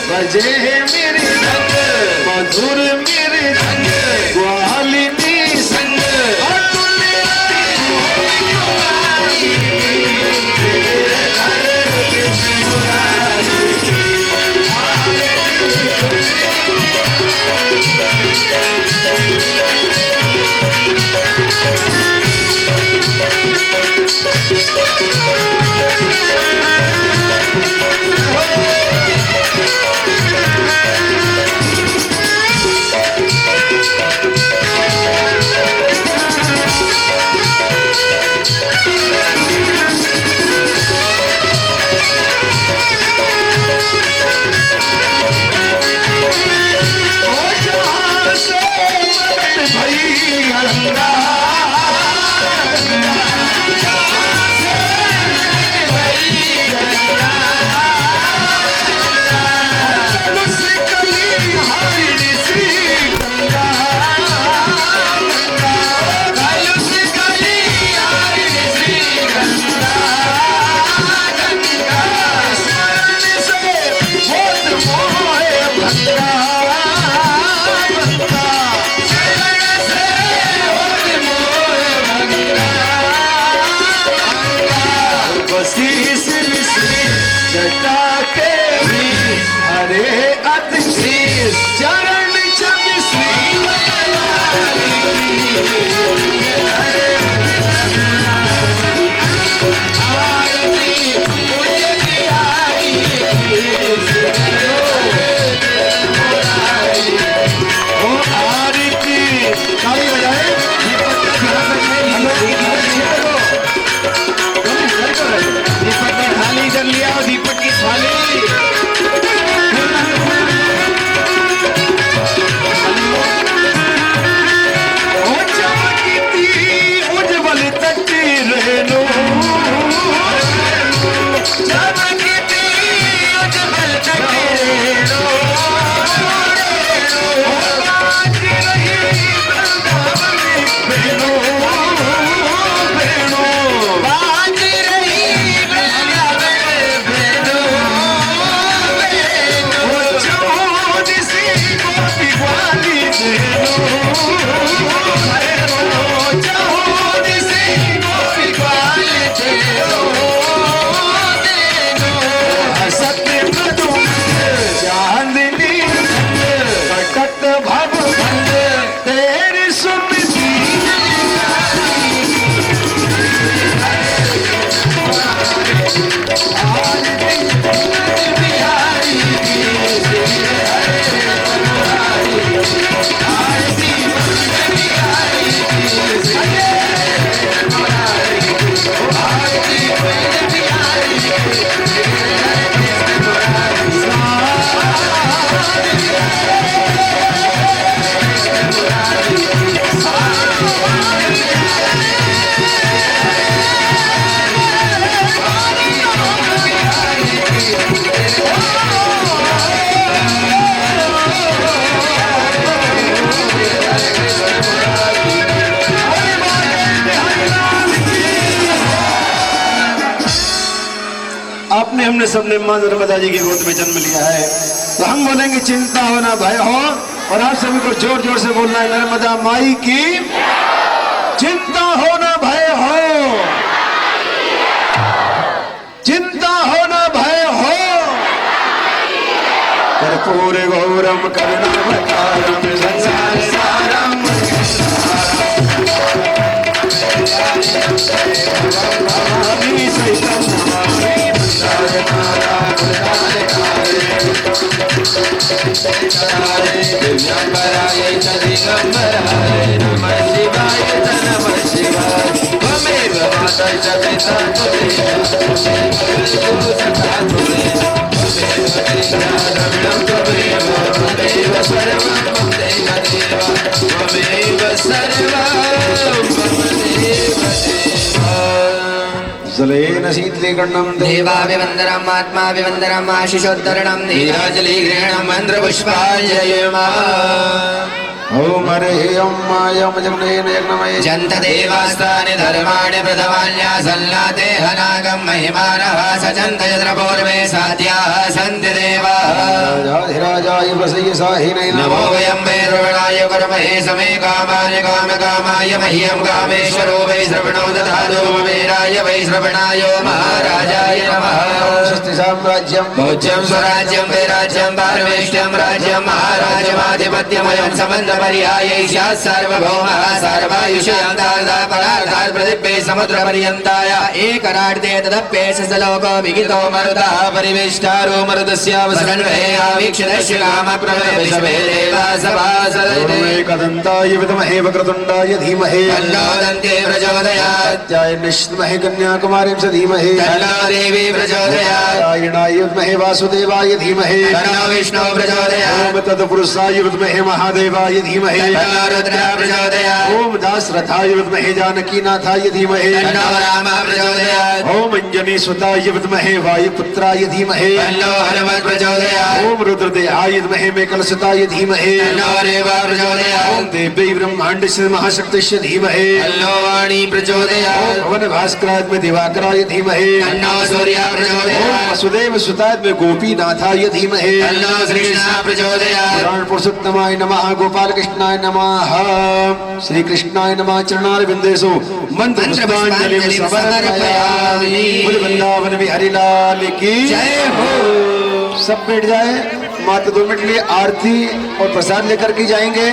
बजे मेरे रंग मधुर मेरे रंग ग्वालिनी संग में हमने सबने मां नर्मदा जी की गोद में जन्म लिया है, तो हम बोलेंगे चिंता हो ना भय हो, और आप सभी को जोर जोर से बोलना है नर्मदा माई की चिंता हो ना भय हो, चिंता हो ना भय हो, कर्पूर गौरम करुणावतारम संसार सारम भवानी सहितं नमामि दिव्यांबराय च दिगंबराय नमः शिवाय च नमः शिवाय त्वमेव माता च पिता त्वमेव सर्वं मम देवदेव त्वमेव सर्वं जलेन शीतलीकर्णं देवाभिवन्दनम् आत्माभिवन्दनम् आशिषोद्धरणम् नीराजलीघ्रेणम् मन्त्रपुष्पाञ्जलिर्मा ओम हरे ओम मायम जगनेन यज्ञमये जन्त देवास्तानि धर्माणि प्रथमान्यासल्लाते हनागं महिमानः सचन्त यत्र पूर्वे साध्याः सन्ति देवाः राजाधिराजाय वसय साहिने नमो वयं वै श्रवणाय कुर्महे समे कामाय कामकामाय मह्यं कामेश्वरो वै श्रवणो दधातु वीराय वै श्रवणाय महाराजाय नमः स्वस्ति साम्राज्यं भोज्यं स्वराज्यं वै राज्यं पारमेष्ट्यं राज्यं महाराजमाधिपत्यमयं समन्तपर्यायै स्यात् सार्वभौमः सर्वायुषान्तार्धा परार्धात् प्रतिभे समुद्रपर्यन्ताय एकरार्धे तदप्येष सलोको विगितो मरुतः परिवेष्टारो मरुतस्यावसन्वहे आवीक्षितस्य कामप्रवेशवे देवा सभासदे एकदन्ताय विद्महे वक्रतुण्डाय धीमहि तन्नो दन्ते प्रचोदयात् त्याय निश्चितमहे कन्याकुमारीं च धीमहि तन्नो देवी प्रचोदयात् नारायणाय विद्महे वासुदेवाय धीमहि तन्नो विष्णु प्रचोदयात् ओम तत्पुरुषाय विद्महे महादेवाय धीमहि तन्नो रुद्र प्रचोदयात् ओम दासरथाय विद्महे जानकीनाथाय धीमहि तन्नो राम प्रचोदयात् ओम अंजनी सुताय विद्महे वायुपुत्राय धीमहि तन्नो हनुमत् प्रचोदयात् ओम रुद्रदेहाय विद्महे मेकलसुताय धीमहि तन्नो रेवा प्रचोदयात् ओम देवी ब्रह्मांडस्य महाशक्तिस्य धीमहि तन्नो वाणी प्रचोदयात् भवन भास्कराय में दिवाकराय धीमहि तन्नो सूर्य ओम प्रचोदयात् वसुदेव सुताय में गोपीनाथाय धीमहि तन्नो श्रीकृष्ण प्रचोदयात् पुराण पुरुषोत्तमाय नमः गोपाल कृष्णाय नमः श्री कृष्णाय नमः चरणारविंदेषु मंत्र पुष्पांजलि समर्पयामि। बोल वृंदावन बिहारी लाल की जय हो। सब बैठ जाए, मात्र 2 मिनट लिए आरती और प्रसाद लेकर के जाएंगे।